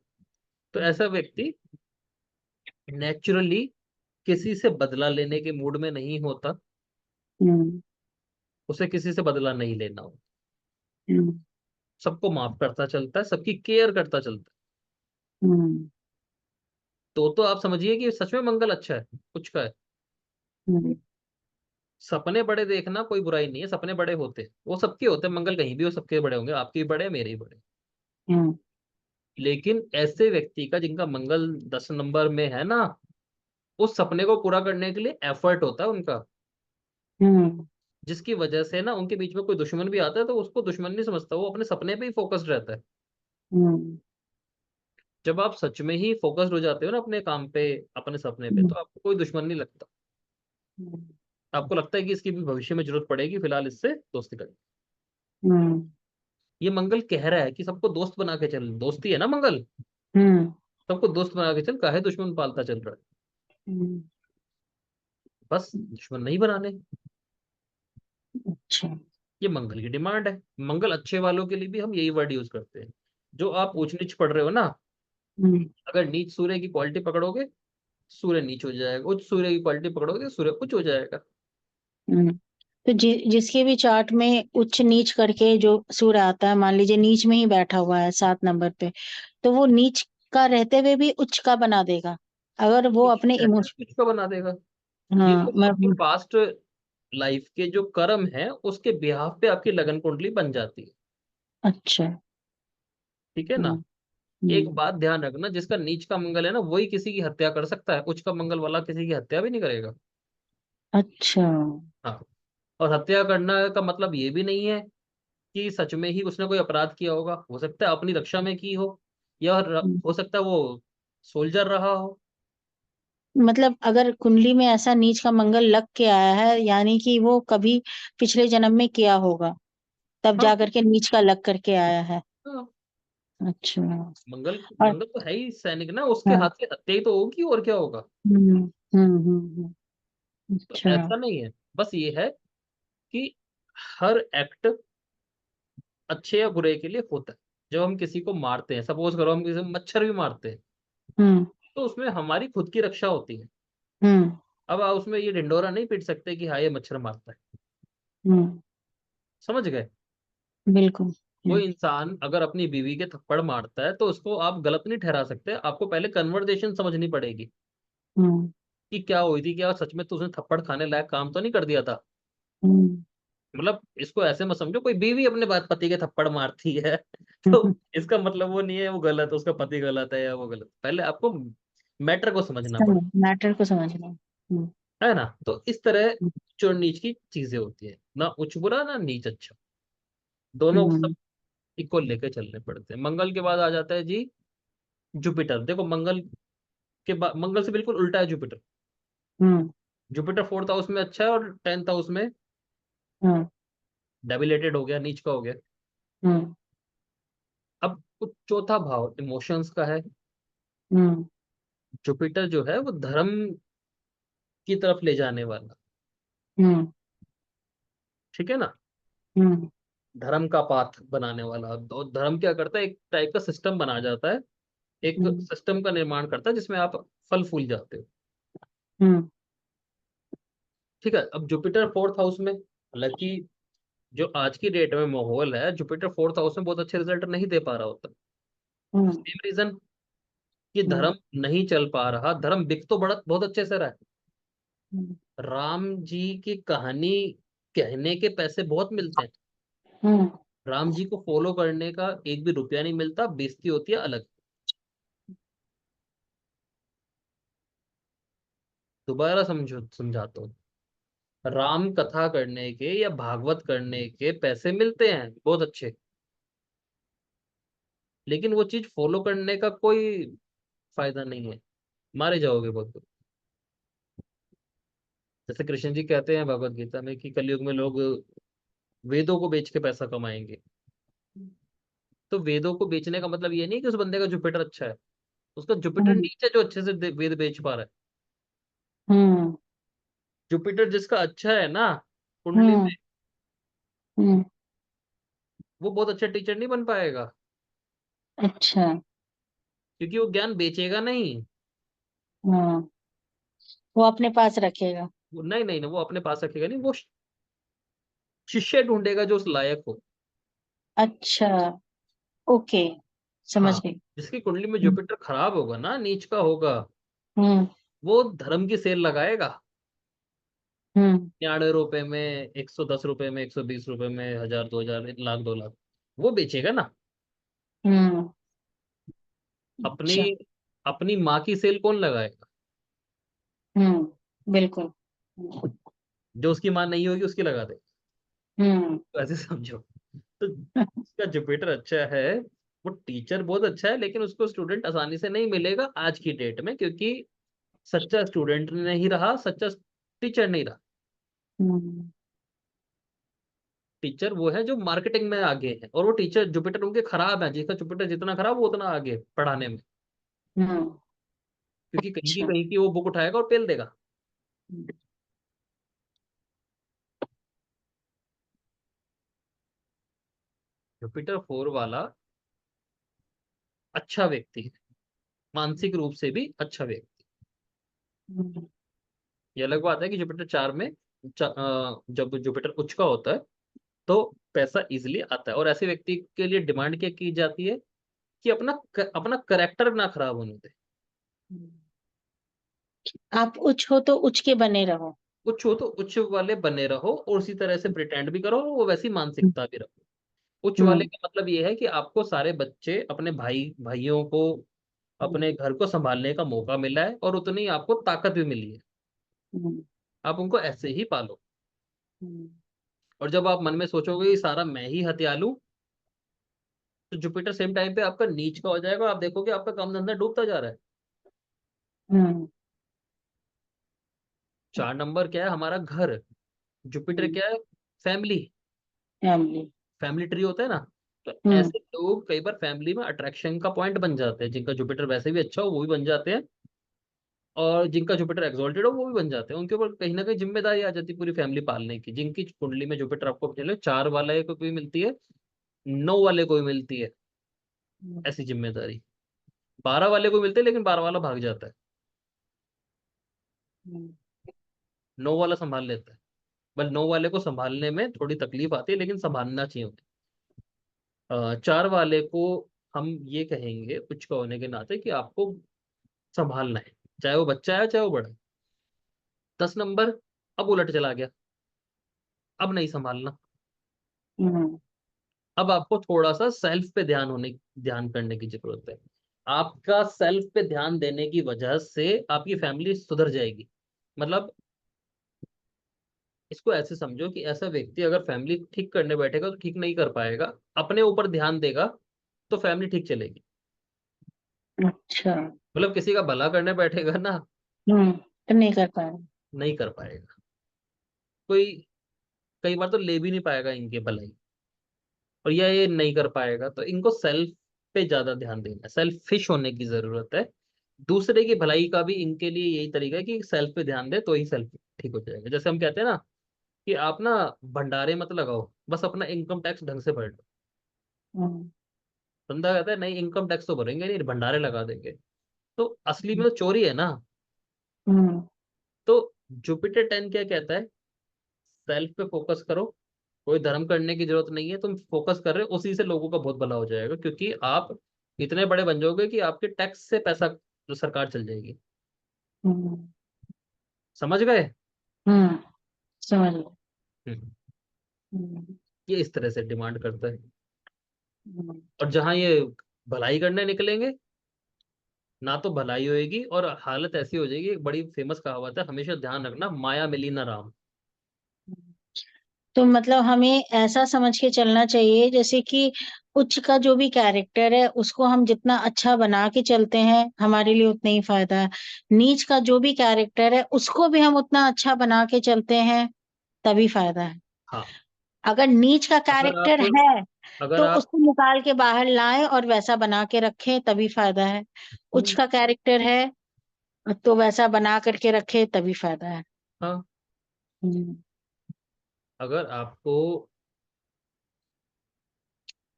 तो ऐसा व्यक्ति नेचुरली किसी से बदला लेने के मूड में नहीं होता। हम्म। उसे किसी से बदला नहीं लेना हो, हम्म। सबको माफ करता चलता है, सबकी केयर करता चलता है। हम्म। तो आप समझिए कि सच में मंगल अच्छा है, उच्च का है। हम्म। सपने बड़े देखना कोई बुराई नहीं है, सपने बड़े होते हैं, वो सबके होते हैं, मंगल कहीं भी हो सबके बड़े होंगे, आपके भी बड़े मेरे ही बड़े। हम्म। लेकिन ऐसे व्यक्ति का जिनका मंगल 10 नंबर में है ना, उस सपने को पूरा करने के लिए एफर्ट होता है उनका, हम्म। जिसकी वजह से ना उनके बीच में कोई दुश्मन भी आता है तो उसको दुश्मन नहीं समझता, वो अपने सपने पे ही फोकस्ड रहता है। हम्म। जब आप सच में ही फोकस्ड हो जाते हो ना अपने काम पे, अपने सपने पे, तो आपको कोई दुश्मन नहीं लगता। हम्म। आपको लगता है कि इसकी भी भविष्य में जरूरत पड़ेगी, फिलहाल इससे दोस्ती करें। हम्म। ये मंगल कह रहा है कि सबको दोस्त बना के चल, दोस्ती है ना मंगल, हम्म। सबको दोस्त बना के चल, काहे दुश्मन पालता चल रहा है। हम्म। बस दुश्मन नहीं बनाने, अच्छा। ये मंगल की डिमांड है। मंगल अच्छे वालों के लिए भी हम यही वर्ड यूज करते हैं। जो आप ऊंच नीच पढ़ रहे हो ना, हम्म। अगर नीच सूर्य की क्वालिटी पकड़ोगे, सूर्य नीच हो जाएगा, उच्च सूर्य की क्वालिटी पकड़ोगे, सूर्य उच्च हो जाएगा। हम्म। तो जिसके भी चार्ट में उच्च नीच करके जो सूर्य आता है, मान लीजिए नीच में ही बैठा हुआ है 7 नंबर पे, तो वो नीच का रहते हुए भी उच्च का बना देगा, अगर वो नीच अपने रहते इमोशन। हुए उच्च का बना देगा। ये हाँ तो मैं। आपकी पास्ट लाइफ के जो कर्म है उसके बिहाफ पे आपकी लगन कुंडली बन जाती है। अच्छा। ठीक है ना। हम्म। एक हम्म। बात ध्यान रखना, जिसका नीच का मंगल है ना वही किसी की हत्या कर सकता है, उच्च का मंगल वाला किसी की हत्या भी नहीं करेगा। अच्छा। हाँ। और हत्या करना का मतलब ये भी नहीं है कि सच में ही उसने कोई अपराध किया होगा, हो सकता है अपनी रक्षा में की हो, या हम्म। हो सकता है वो सोल्जर रहा हो। मतलब अगर कुंडली में ऐसा नीच का मंगल लग के आया है, यानी कि वो कभी पिछले जन्म में किया होगा, तब हाँ, जाकर के नीच का लग करके आया है। हाँ। अच्छा। मंगल और। मंगल तो है ही सैनिक ना, उसके हाँ। हाथ से हत्या ही तो होगी, और क्या होगा। हम्म। हम्म। तो अच्छा। ऐसा नहीं है, बस ये है कि हर एक्ट अच्छे या बुरे के लिए होता है। जब हम किसी को मारते हैं, सपोज करो हम किसी मच्छर भी मारते हैं, हम्म। तो उसमें हमारी खुद की रक्षा होती है। हम्म। अब आप उसमें ये ढिंडोरा नहीं पीट सकते कि हाँ ये मच्छर मारता है। हम्म। समझ गए। बिल्कुल। कोई इंसान अगर अपनी बीवी के थप्पड़ मारता है तो उसको आप गलत नहीं ठहरा सकते, आपको पहले कन्वर्सेशन समझनी पड़ेगी हम्म। कि क्या हुई थी, क्या सच में तो उसने थप्पड़ खाने लायक काम तो नहीं कर दिया था। हम्म। मतलब इसको ऐसे मत समझो कोई बीवी अपने बात पति के थप्पड़ मारती है तो हम्म। इसका मतलब वो नहीं है वो गलत, उसका पति गलत है या वो गलत, पहले आपको मैटर को समझना पड़े। मैटर को समझना। है ना। तो इस तरह उच्च और नीच की चीजें होती है ना, उच्च बुरा ना नीच अच्छा, दोनों सब हम्म। इक्वल लेके चलने पड़ते हैं। मंगल के बाद आ जाता है जी जुपिटर। देखो मंगल के बाद, मंगल से बिल्कुल उल्टा है जुपिटर। हम्म। जुपिटर 4th हाउस में अच्छा है और 10th हाउस में हम्म। डेबिलेटेड हो गया, नीच का हो गया। हम्म। अब कुछ चौथा भाव इमोशंस का है। हम्म। जुपिटर जो है वो धर्म की तरफ ले जाने वाला। हम्म। ठीक है ना। हम्म। धर्म का पाथ बनाने वाला। और धर्म क्या करता है, एक टाइप का सिस्टम बना जाता है, एक हम्म। सिस्टम का निर्माण करता है जिसमें आप फल फूल जाते हो। हम्म। ठीक है। अब जुपिटर 4th हाउस में, हालांकि जो आज की डेट में माहौल है, जुपिटर 4th हाउस में बहुत अच्छे रिजल्ट नहीं दे पा रहा होता। हम्म। सेम रीजन कि हम्म। धर्म नहीं चल पा रहा, धर्म बिक तो बड़ा बहुत अच्छे से रहा है। हम्म। राम जी की कहानी कहने के पैसे बहुत मिलते हैं, हम्म। राम जी को फॉलो करने का एक भी रुपया नहीं मिलता, बेइज्जती होती है अलग। दोबारा समझो, समझाता हूँ। राम कथा करने के या भागवत करने के पैसे मिलते हैं बहुत अच्छे, लेकिन वो चीज फॉलो करने का कोई फायदा नहीं है, मारे जाओगे बहुत। जैसे कृष्ण जी कहते हैं भगवत गीता में कि कलयुग में लोग वेदों को बेच के पैसा कमाएंगे। तो वेदों को बेचने का मतलब ये नहीं कि उस बंदे का जुपिटर अच्छा है, उसका जुपिटर हम्म नीचे जो अच्छे से वेद बेच पा रहा है। हम्म जुपिटर जिसका अच्छा है ना कुंडली हम्म में, हम्म। वो बहुत अच्छा टीचर नहीं बन पाएगा, अच्छा। क्योंकि वो ज्ञान बेचेगा नहीं। हाँ, वो अपने पास रखेगा। नहीं नहीं नहीं, वो अपने पास रखेगा नहीं, वो शिष्य ढूंढेगा जो उस लायक हो। अच्छा। ओके, हाँ, समझ गई। जिसकी कुंडली में हम्म जुपिटर खराब होगा ना, नीच का होगा, हम्म वो धर्म की सेल लगाएगा। हम्म 99 रुपए में, 110 रुपए में, 120 रुपए में, 1000, 2000, 1 लाख, 2 लाख, वो बेचेगा ना। हम्म। अपनी अच्छा। अपनी माँ की सेल कौन लगाएगा? बिल्कुल। जो उसकी माँ नहीं होगी उसकी लगा दे, हम्म। तो ऐसे समझो। तो इसका जुपिटर अच्छा है, वो टीचर बहुत अच्छा है, लेकिन उसको स्टूडेंट आसानी से नहीं मिलेगा आज की डेट में, क्योंकि सच्चा स्टूडेंट नहीं रहा, सच्चा टीचर नहीं रहा। हम्म टीचर वो है जो मार्केटिंग में आगे है, और वो टीचर जुपिटर उनके खराब है, जिसका जुपिटर जितना खराब वो उतना आगे पढ़ाने में, हम्म। क्योंकि अच्छा। कहीं की वो बुक उठाएगा और पेल देगा। जुपिटर 4 वाला अच्छा व्यक्ति है, मानसिक रूप से भी अच्छा व्यक्ति। हम्म ये अलग बात है कि जुपिटर 4 में जब जुपिटर उच्च का होता है तो पैसा इजिली आता है, और ऐसे व्यक्ति के लिए डिमांड क्या की जाती है कि अपना करेक्टर ना खराब होने दे। आप उच्च हो तो उच्च के बने रहो। उच्च हो तो उच्च वाले बने रहो, और उसी तरह से प्रिटेंड भी करो, और वो वैसी मानसिकता भी रखो। उच्च वाले हम्म का मतलब ये है कि आपको सारे बच्चे अपने भाइयों को, अपने घर को संभालने का मौका मिला है, और उतनी आपको ताकत भी मिली है, हम्म आप उनको ऐसे ही पालो। हम्म और जब आप मन में सोचोगे कि सारा मैं ही हथिया लूं, तो जुपिटर सेम टाइम पे आपका नीच का हो जाएगा, और आप देखोगे आपका काम धंधा डूबता जा रहा है। हम्म 4 नंबर क्या है? हमारा घर। जुपिटर हम्म। क्या है? फैमिली। फैमिली। फैमिली ट्री होता है ना, तो हम्म ऐसे लोग कई बार फैमिली में अट्रैक्शन का पॉइंट बन जाते हैं, जिनका जुपिटर वैसे भी अच्छा हो वो भी बन जाते हैं, और जिनका जुपिटर एक्सॉल्टेड हो वो भी बन जाते हैं। उनके ऊपर कहीं ना कहीं जिम्मेदारी आ जाती है पूरी फैमिली पालने की। जिनकी कुंडली में जुपिटर आपको चले 4 वाले को भी मिलती है, 9 वाले को भी मिलती है ऐसी जिम्मेदारी, 12 वाले को मिलती है, लेकिन 12 वाला भाग जाता है, हम्म 9 वाला संभाल लेता है। बल 9 वाले को संभालने में थोड़ी तकलीफ आती है, लेकिन संभालना चाहिए उन्हें। 4 वाले को हम ये कहेंगे कुछ का होने के नाते कि आपको संभालना है, चाहे वो बच्चा है चाहे वो बड़ा है। 10 नंबर अब उलट चला गया, अब नहीं संभालना। हम्म अब आपको थोड़ा सा सेल्फ पे ध्यान करने की जरूरत है। आपका सेल्फ पे ध्यान देने की वजह से आपकी फैमिली सुधर जाएगी। मतलब इसको ऐसे समझो कि ऐसा व्यक्ति अगर फैमिली ठीक करने बैठेगा तो ठीक नहीं कर पाएगा, अपने ऊपर ध्यान देगा तो फैमिली ठीक चलेगी। अच्छा। मतलब किसी का भला करने बैठेगा ना, तो नहीं कर पाए। नहीं कर पाएगा कोई, कई बार तो ले भी नहीं पाएगा इनके भलाई, और ये नहीं कर पाएगा। तो इनको सेल्फ पे ज्यादा ध्यान देना है, सेल्फिश होने की जरूरत है। दूसरे की भलाई का भी इनके लिए यही तरीका है कि सेल्फ पे ध्यान दे तो ही सेल्फ ठीक हो जाएगा। जैसे हम कहते हैं ना कि आप ना भंडारे मत लगाओ, बस अपना इनकम टैक्स ढंग से भर लो। हम्म बंदा कहता है नहीं इनकम टैक्स तो भरेंगे नहीं, भंडारे लगा देंगे, तो असली में तो चोरी है ना। हम्म तो जुपिटर 10 क्या कहता है? सेल्फ पे फोकस करो, कोई धर्म करने की जरूरत नहीं है, तुम फोकस कर रहे हो उसी से लोगों का बहुत भला हो जाएगा, क्योंकि आप इतने बड़े बन जाओगे कि आपके टैक्स से पैसा जो सरकार चल जाएगी। हम्म समझ गए? हम्म, समझ गए। हम्म, हम्म ये इस तरह से डिमांड करता है। हम्म और जहां ये भलाई करने निकलेंगे, ना तो भलाई होएगी, और हालत ऐसी हो जाएगी। एक बड़ी फेमस कहावत है, हमेशा ध्यान रखना, माया मिली ना राम। तो मतलब हमें ऐसा समझ के चलना चाहिए जैसे कि उच्च का जो भी कैरेक्टर है उसको हम जितना अच्छा बना के चलते हैं हमारे लिए उतना ही फायदा है। नीच का जो भी कैरेक्टर है उसको भी हम उतना अच्छा बना के चलते हैं तभी फायदा है। हाँ। अगर नीच का अगर कैरेक्टर आप है अगर तो आप उसको निकाल के बाहर लाएं और वैसा बना के रखें तभी फायदा है। उच्च हम्म, का कैरेक्टर है तो वैसा बना करके रखे तभी फायदा है। हाँ, हम्म। अगर आपको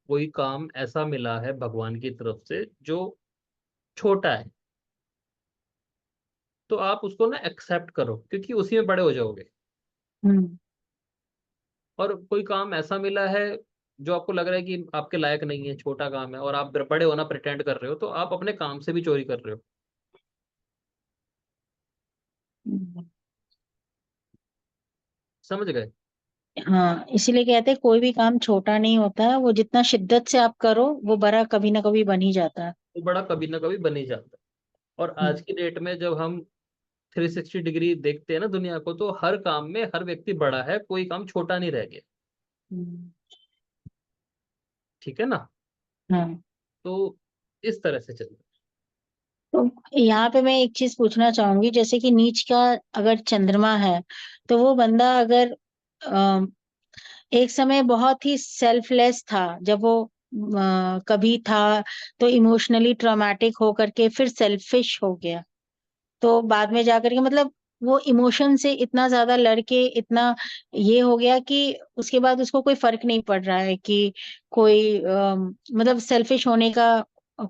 कोई काम ऐसा मिला है भगवान की तरफ से जो छोटा है, तो आप उसको ना एक्सेप्ट करो, क्योंकि उसी में बड़े हो जाओगे। हम्म। और कोई काम ऐसा मिला है जो आपको लग रहा है कि आपके लायक नहीं है, छोटा काम है, और आप बड़े होना प्रिटेंड कर रहे हो, तो आप अपने काम से भी चोरी कर रहे हो। हम्म। समझ गए? हाँ, इसीलिए कहते हैं कोई भी काम छोटा नहीं होता है, वो जितना शिद्दत से आप करो वो बड़ा कभी ना कभी बन ही जाता है। वो बड़ा कभी ना कभी बन ही जाता है। और आज हम्म। की डेट में जब हम 360 डिग्री देखते हैं ना दुनिया को, तो हर काम में हर व्यक्ति बड़ा है, कोई काम छोटा नहीं रह गया। हम्म। ठीक है ना? हाँ। तो इस तरह से चलता तो यहाँ पे मैं एक चीज पूछना चाहूंगी जैसे कि नीच का अगर चंद्रमा है तो वो बंदा अगर एक समय बहुत ही सेल्फलेस था जब वो कभी था तो इमोशनली ट्रॉमेटिक होकर के फिर सेल्फिश हो गया। तो बाद में जाकर के मतलब वो इमोशन से इतना ज्यादा लड़के इतना ये हो गया कि उसके बाद उसको कोई फर्क नहीं पड़ रहा है कि कोई मतलब सेल्फिश होने का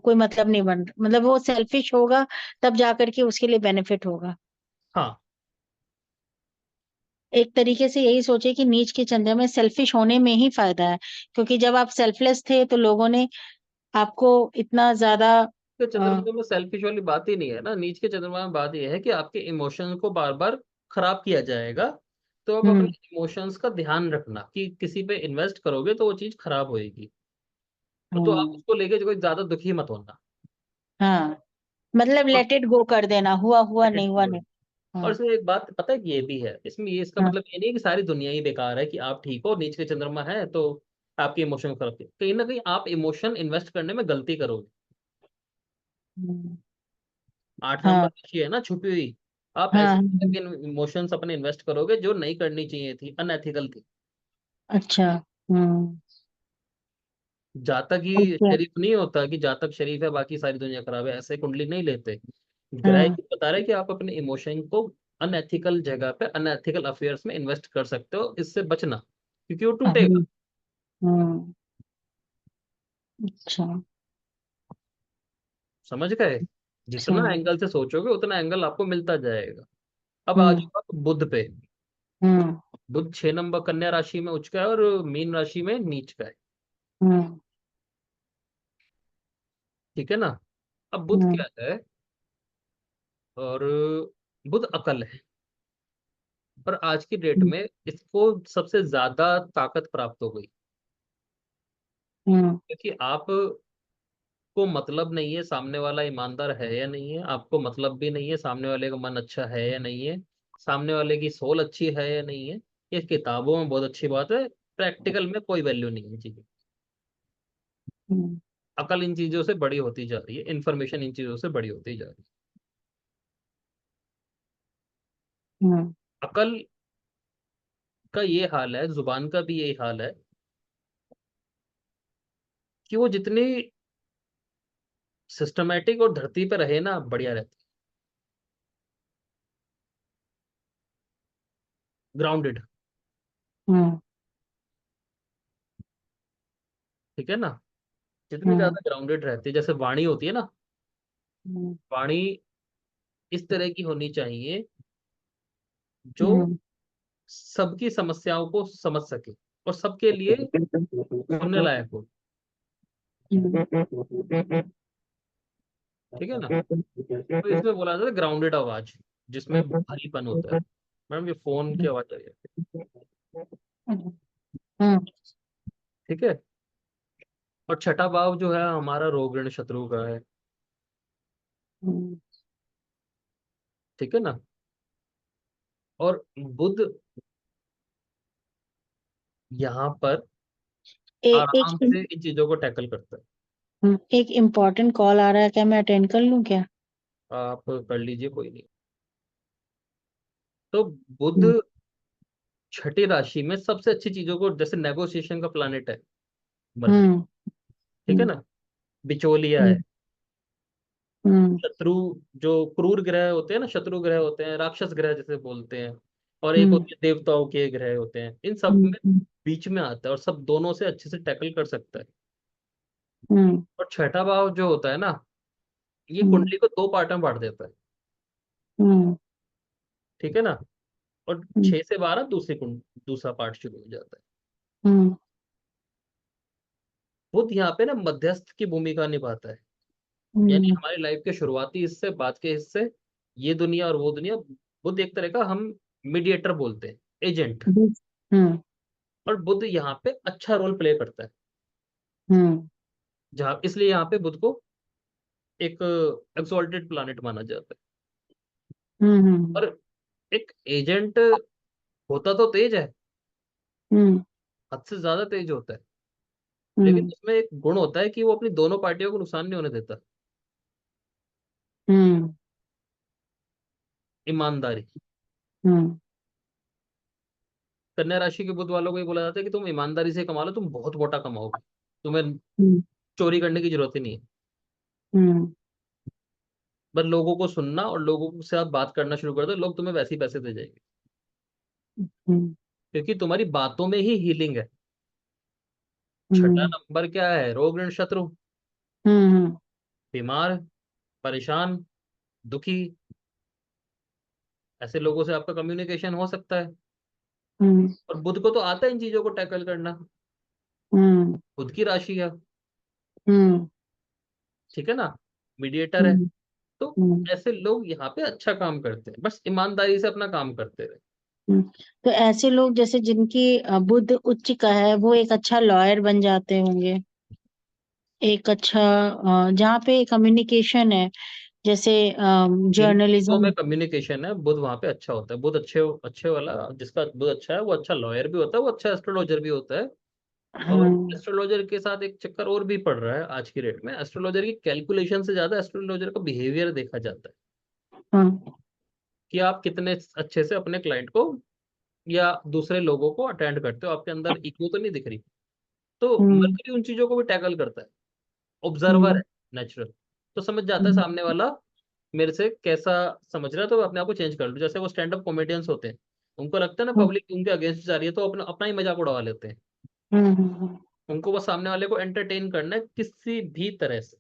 कोई मतलब नहीं बन मतलब वो सेल्फिश होगा तब जाकर के उसके लिए बेनिफिट होगा। है। हाँ, एक तरीके से यही सोचे कि नीच के चंद्र में सेल्फिश होने में ही फायदा है क्योंकि जब आप सेल्फलेस थे तो लोगों ने आपको इतना ज्यादा तो अ, चंद्रमा में सेल्फिश वाली बात ही नहीं है ना। नीच के चंद्रमा में बात यह है कि आपके इमोशंस को बार बार खराब किया जाएगा। तो आप अपने हम्म। इमोशंस का ध्यान रखना कि किसी पे इन्वेस्ट करोगे तो वो चीज खराब होएगी। तो आप हम्म। उसको लेके कोई ज्यादा दुखी मत होना। हाँ, मतलब और लेट इट गो कर देना, हुआ हुआ नहीं हुआ नहीं। और हाँ। इसमें एक बात पता है कि ये भी है इसमें, ये इसका हाँ। मतलब ये नहीं है कि सारी दुनिया ही बेकार है, कि आप ठीक हो, नीच के चंद्रमा है तो आपके इमोशन खराब थे। कहीं ना कहीं आप इमोशन इन्वेस्ट करने में गलती करोगे। हम्म। 8 नंबर हाँ। राशि है ना छुपी हुई। आप हाँ। ऐसे इमोशंस अपने इन्वेस्ट करोगे जो नहीं करनी चाहिए थी, अनएथिकल थी। अच्छा। हम्म। जातक ही ओके। शरीफ नहीं होता कि जातक शरीफ है बाकी सारी दुनिया खराब है, ऐसे कुंडली नहीं लेते। ग्रह हाँ। ये बता रहे हैं कि आप अपने इमोशन को अनएथिकल जगह पे, अनएथिकल अफेयर्स में इन्वेस्ट कर सकते हो, इससे बचना, क्योंकि वो टूटेगा। हम्म। हम्म। अच्छा। समझ गए? जितना समझ। एंगल से सोचोगे उतना एंगल आपको मिलता जाएगा। अब आ हम्म। जाओ आप बुध पे। हम्म। बुध 6 नंबर कन्या राशि में उच्च का है और मीन राशि में नीच का है। हम्म। ठीक है ना? अब बुध हम्म। क्या है? और बुध अकल है। पर आज की डेट में इसको सबसे ज्यादा ताकत प्राप्त हो गई, हम्म। क्योंकि आपको मतलब नहीं है सामने वाला ईमानदार है या नहीं है, आपको मतलब भी नहीं है सामने वाले का मन अच्छा है या नहीं है, सामने वाले की सोल अच्छी है या नहीं है। ये किताबों में बहुत अच्छी बात है, प्रैक्टिकल में कोई वैल्यू नहीं है जी। हम्म। अकल इन चीजों से बड़ी होती जा रही है, इन्फॉर्मेशन इन चीजों से बड़ी होती जा रही हम्म। है। अकल का ये हाल है, जुबान का भी यही हाल है, कि वो जितनी सिस्टमेटिक और धरती पे रहे ना बढ़िया रहती, ग्राउंडेड। हम्म। ठीक है ना? जितनी हम्म। ज्यादा ग्राउंडेड रहती है, जैसे वाणी होती है ना, हम्म। वाणी इस तरह की होनी चाहिए जो हम्म। सबकी समस्याओं को समझ सके और सबके लिए सुनने लायक हो। ठीक है ना? तो इसमें बोला जाता है ग्राउंडेड आवाज, जिसमें भारीपन होता है। मैडम ये फोन की आवाज आ रही है। हम्म। ठीक है। और छठा भाव जो है हमारा रोग ऋण शत्रु का है। हम्म। ठीक है ना? और बुध यहाँ पर एक आराम से इन चीजों को टैकल करता है। एक इम्पोर्टेंट कॉल आ रहा है, क्या मैं अटेंड कर लूं क्या? आप कर लीजिए, कोई नहीं। तो बुध हम्म। छठी राशि में सबसे अच्छी चीजों को, जैसे नेगोशिएशन का प्लानिट है मरकरी, हम्म। ठीक है हम्म। ना, बिचौलिया है, हम्म। हम्म। शत्रु, जो क्रूर ग्रह होते हैं ना, शत्रु ग्रह होते हैं, राक्षस ग्रह जिसे बोलते हैं, और एक हम्म। होते हैं देवताओं के ग्रह होते हैं, इन सब हम्म। में बीच में आता है और सब दोनों से अच्छे से टैकल कर सकता है। हम्म। और छठा भाव जो होता है ना, ये हम्म। कुंडली को दो पार्ट में बांट देता है, हम्म। ठीक है ना। और हम्म। 6 से 12 दूसरी कुंड, दूसरा पार्ट शुरू हो जाता है। हम्म। बुध यहाँ पे ना मध्यस्थ की भूमिका निभाता है, यानी हम्म। हमारी लाइफ के शुरुआती हिस्से, बाद के हिस्से, ये दुनिया और वो दुनिया। बुध एक तरह का, हम मीडिएटर बोलते हैं, एजेंट। हम्म। और बुध यहाँ पे अच्छा रोल प्ले करता है, हम्म। जहाँ इसलिए यहाँ पे बुध को एक एक्सॉल्टेड प्लैनेट माना जाता है। हम्म। और एक एजेंट होता तो तेज है, हम्म। हद से ज्यादा तेज होता है, लेकिन हम्म। उसमें एक गुण होता है कि वो अपनी दोनों पार्टियों को नुकसान नहीं होने देता। हम्म। ईमानदारी। हम्म। कन्या राशि के बुध वालों को ये बोला जाता है कि तुम ईमानदारी से कमा लो, तुम बहुत मोटा कमाओगे, तुम्हें हम्म। चोरी करने की जरूरत ही नहीं है। हम्म। बस लोगों को सुनना और लोगों से आप बात करना शुरू कर दो, लोग तुम्हें वैसे ही पैसे दे जाएंगे, हम्म। क्योंकि तुम्हारी बातों में ही हीलिंग है। छठा हम्म। नंबर क्या है? रोग ऋण शत्रु। हम्म। बीमार, परेशान, दुखी, ऐसे लोगों से आपका कम्युनिकेशन हो सकता है। हम्म। और बुध को तो आता है इन चीजों को टैकल करना, हम्म। बुध की राशि है, हम्म। ठीक है ना, मीडिएटर है। हम्म। तो हम्म। ऐसे लोग यहाँ पे अच्छा काम करते हैं, बस ईमानदारी से अपना काम करते रहे। हम्म। तो ऐसे लोग जैसे जिनकी बुध उच्च का है, वो एक अच्छा लॉयर बन जाते होंगे। एक अच्छा जहाँ पे कम्युनिकेशन है, जैसे जिन चीजों में जर्नलिज्म। कम्युनिकेशन है, बुध वहां पे अच्छा होता है। बुध अच्छे अच्छे वाला, जिसका बुध अच्छा है वो अच्छा लॉयर भी होता है, वो अच्छा एस्ट्रोलॉजर भी होता है। और हाँ। एस्ट्रोलॉजर के साथ एक चक्कर और भी पड़ रहा है आज की डेट में, एस्ट्रोलॉजर की कैलकुलेशन से ज्यादा एस्ट्रोलॉजर का बिहेवियर देखा जाता है, हाँ। कि आप कितने अच्छे से अपने क्लाइंट को या दूसरे लोगों को अटेंड करते हो, आपके अंदर ईगो तो नहीं दिख रही। तो हम्म। मरकरी उन चीजों को भी टैकल करता है, ऑब्जर्वर हम्म। है, नेचुरल। तो समझ जाता है हम्म। सामने वाला मेरे से कैसा समझ रहा है, तो मैं अपने आप को चेंज कर लूँ। जैसे वो स्टैंड अप कॉमेडियंस होते हैं, उनको लगता है ना हम्म। पब्लिक उनके अगेंस्ट जा रही है, तो अपना अपना ही मजाक उड़वा लेते हैं। हम्म। उनको बस सामने वाले को एंटरटेन करना है किसी भी तरह से।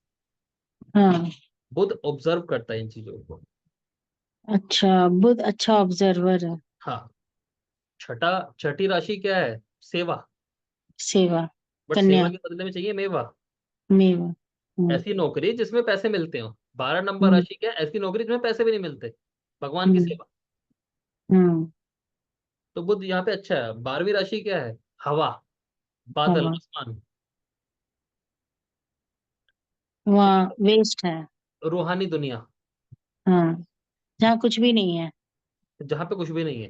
हाँ। बुध ऑब्जर्व करता है इन चीजों को। अच्छा, बुध अच्छा ऑब्जर्वर है। हाँ। छठा, छठी राशि क्या है? सेवा। सेवा। बट सेवा कन्या। के बदले में चाहिए मेवा। मेवा। हम्म। ऐसी नौकरी जिसमें पैसे मिलते हो। 12 नंबर हम्म। राशि क्या है? ऐसी नौकरी जिसमें पैसे भी नहीं मिलते, भगवान की हम्म। सेवा। हम्म। तो बुध यहाँ पे अच्छा है। 12वीं राशि क्या है? हवा, बादल, हवा। आसमान, वहाँ वेस्ट है। रूहानी दुनिया, हाँ, जहाँ कुछ भी नहीं है। जहाँ पे कुछ भी नहीं है,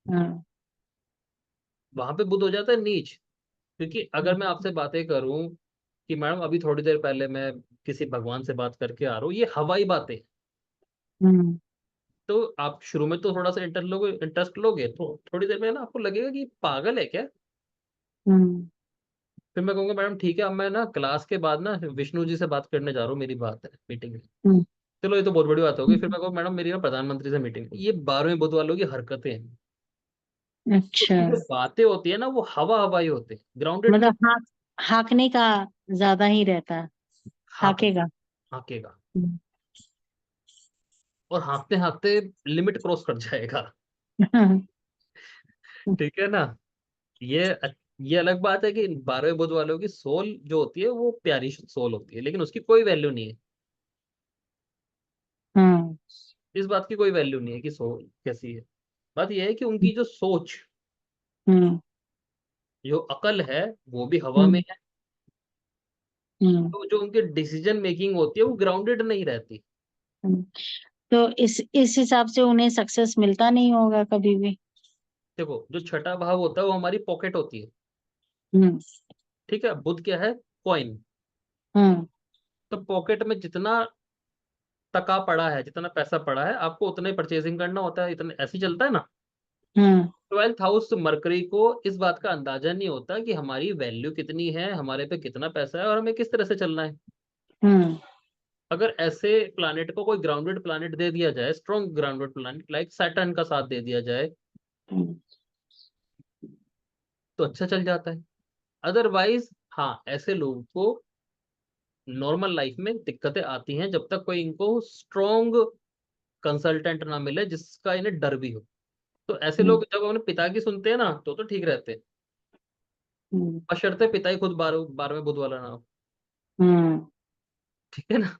हाँ। वहां पे बुध हो जाता है नीच। क्योंकि अगर मैं आपसे बातें करूं कि मैडम अभी थोड़ी देर पहले मैं किसी भगवान से बात करके आ रहा हूँ, ये हवाई बातें, हम्म। तो आप शुरू में तो थोड़ा सा इंटरेस्ट लोगे, तो थोड़ी देर में ना आपको लगेगा कि पागल है क्या। हम्म। फिर मैं कहूंगा मैडम ठीक है, अब मैं ना क्लास के बाद ना विष्णु जी से बात करने जा रहा हूँ, मेरी बात है मीटिंग में। हम्म। चलो ये तो बहुत बड़ी बात होगी, फिर हम्म। मैं कहूँ मैडम मेरी ना प्रधानमंत्री से मीटिंग है। ये 12वें बुध वालों की हरकतें हैं। तो अच्छा, ये जो बातें होती है ना, वो हवा हवाई होते हैं, ग्राउंडेड नहीं। मतलब हाँकने का ज्यादा ही रहता है। हाँक हाँकेगा। हाँकेगा, हम्म। और हाँकते हाँकते लिमिट क्रॉस कर जाएगा, ठीक है ना। ये ये अलग बात है कि 12वें बुध वालों की सोल जो होती है वो प्यारी सोल होती है, लेकिन उसकी कोई वैल्यू नहीं है। हाँ। इस बात की कोई वैल्यू नहीं है कि सोल कैसी है। बात यह है कि उनकी जो सोच, हम्म। जो अकल है, वो भी हवा में हम्म। है। हम्म। तो जो उनकी डिसीजन मेकिंग होती है वो ग्राउंडेड नहीं रहती। हम्म। तो इस हिसाब से उन्हें सक्सेस मिलता नहीं होगा कभी भी। देखो, जो छठा भाव होता है वो हमारी पॉकेट होती है, हम्म। ठीक है, बुध क्या है? कॉइन। हम्म। तो पॉकेट में जितना टका पड़ा है, जितना पैसा पड़ा है, आपको उतना ही परचेजिंग करना होता है, इतने ऐसे ही चलता है ना। हम्म। 12th हाउस मरकरी को इस बात का अंदाजा नहीं होता कि हमारी वैल्यू कितनी है, हमारे पे कितना पैसा है और हमें किस तरह से चलना है। हम्म। अगर ऐसे प्लानिट को कोई ग्राउंडेड प्लानिट दे दिया जाए, strong grounded planet like Saturn का साथ दे दिया जाए, हम्म। तो अच्छा चल जाता है। अदरवाइज हाँ, ऐसे लोगों को नॉर्मल लाइफ में दिक्कतें आती हैं जब तक कोई इनको स्ट्रॉन्ग कंसल्टेंट ना मिले जिसका इन्हें डर भी हो। तो ऐसे हम्म। लोग जब अपने पिता की सुनते हैं ना, तो ठीक रहते हैं। हम्म। बशर्ते पिता ही खुद 12वें बुध वाला ना हो। हम्म। ठीक है ना।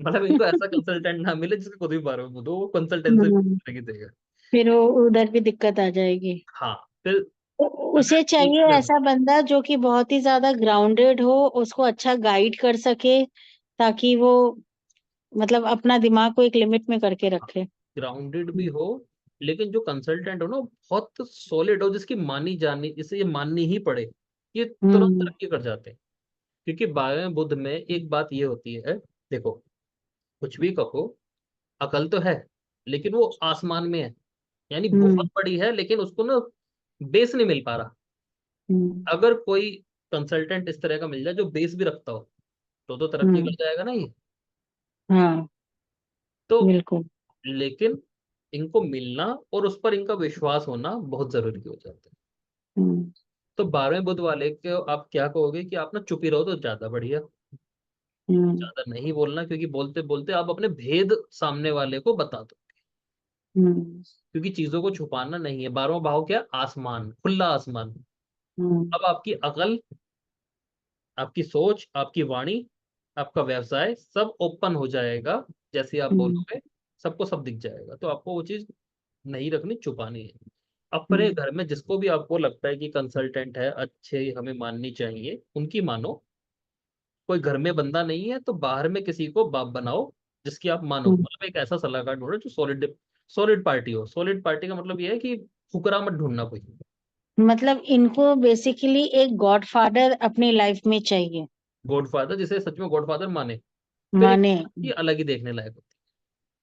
मतलब इनको ऐसा कंसल्टेंट ना मिले जिसका खुद भी 12वें बुध हो, वो कंसल्टेंसी हम्म। देगा। फिर वो उधर भी दिक्कत आ जाएगी। हाँ। फिर उसे अगर एक चाहिए में ऐसा बंदा जो कि बहुत ही ज्यादा ग्राउंडेड हो, उसको अच्छा गाइड कर सके, ताकि वो मतलब अपना दिमाग को एक लिमिट में करके रखे। ग्राउंडेड भी हम्म। हो, लेकिन जो कंसल्टेंट हो ना वो बहुत सॉलिड हो, जिसकी मानी जानी, इसे ये माननी ही पड़े, ये तुरंत हम्म। तरक्की कर जाते हैं। क्योंकि 12वें बुध में एक बात ये होती है, देखो, कुछ भी कहो, अकल तो है लेकिन वो आसमान में है, यानी बहुत हम्म। बड़ी है, लेकिन उसको ना बेस नहीं मिल पा रहा। हम्म। अगर कोई कंसल्टेंट इस तरह का मिल जाए जो बेस भी रखता हो, तो तरक्की कर हम्म। जाएगा ना ये। हाँ, तो बिल्कुल। लेकिन इनको मिलना और उस पर इनका विश्वास होना बहुत जरूरी हो जाता है। हम्म। तो 12वें बुध वाले को आप क्या कहोगे कि आप ना चुप ही रहो तो ज्यादा बढ़िया। हम्म। ज्यादा नहीं बोलना, क्योंकि बोलते बोलते आप अपने भेद सामने वाले को बता दो। हम्म। क्योंकि चीजों को छुपाना नहीं है। 12वां भाव क्या? आसमान, खुला आसमान। हम्म। अब आपकी अकल, आपकी सोच, आपकी वाणी, आपका व्यवसाय सब ओपन हो जाएगा। जैसे आप हम्म। बोलोगे सबको सब दिख जाएगा। तो आपको वो चीज नहीं रखनी, छुपानी है। अपने हम्म। घर में जिसको भी आपको लगता है कि कंसल्टेंट है, अच्छे हमें माननी चाहिए, उनकी मानो। कोई घर में बंदा नहीं है तो बाहर में किसी को बाप बनाओ जिसकी आप मानो। हम्म। मतलब एक ऐसा सलाहकार ढूंढो जो सॉलिड सॉलिड पार्टी हो। सॉलिड पार्टी का मतलब ये है कि फुकरा मत ढूंढना कोई। मतलब इनको बेसिकली एक गॉडफादर अपनी लाइफ में चाहिए। गॉडफादर, जिसे सच में गॉडफादर माने। फिर माने। ये अलग ही देखने लायक होती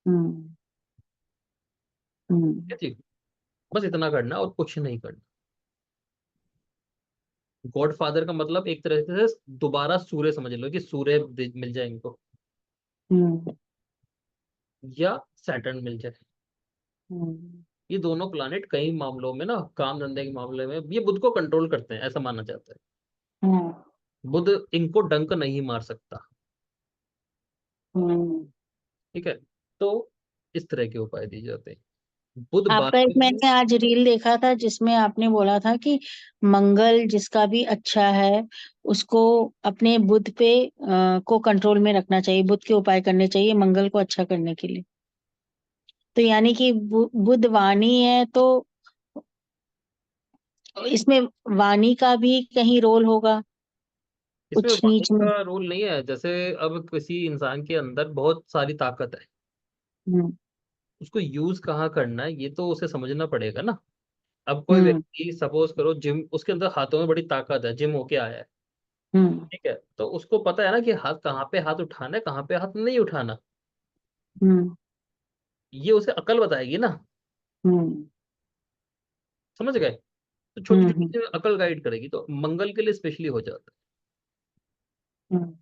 हम्म। हम्म। है जी। बस इतना करना और कुछ नहीं करना। गॉडफादर का मतलब एक तरह से दोबारा सूर्य समझ लो, कि सूर्य मिल जाए इनको, हम्म। या सैटर्न मिल जाए। हम्म। ये दोनों प्लानेट कई मामलों में ना, काम धंधे के मामले में ये बुध को कंट्रोल करते हैं, ऐसा माना जाता है। हम्म। बुध इनको डंक नहीं मार सकता। हम्म। ठीक है। तो इस तरह के उपाय दिए जाते हैं। बुध आपका एक 12वें में। मैंने आज रील देखा था जिसमें आपने बोला था कि मंगल जिसका भी अच्छा है, उसको अपने बुध पे को कंट्रोल में रखना चाहिए, बुध के उपाय करने चाहिए मंगल को अच्छा करने के लिए। तो यानी कि बुध वाणी है, तो इसमें वाणी का भी कहीं रोल होगा, इसमें उच्च वाणी नीच में। का रोल नहीं है। जैसे अब किसी इंसान के अंदर बहुत सारी ताकत है, हम्म। उसको यूज कहाँ करना है ये तो उसे समझना पड़ेगा ना। अब कोई हम्म। व्यक्ति सपोज करो जिम, उसके अंदर हाथों में बड़ी ताकत है, जिम होके आया है। हम्म। ठीक है, तो उसको पता है ना कि हाथ कहाँ पे हाथ उठाना है, कहाँ पे हाथ नहीं उठाना। हम्म। ये उसे अकल बताएगी ना। हम्म। समझ गए? तो छोटी छोटी हम्म। चीजें अकल गाइड करेगी, तो मंगल के लिए स्पेशली हो जाता है। हम्म।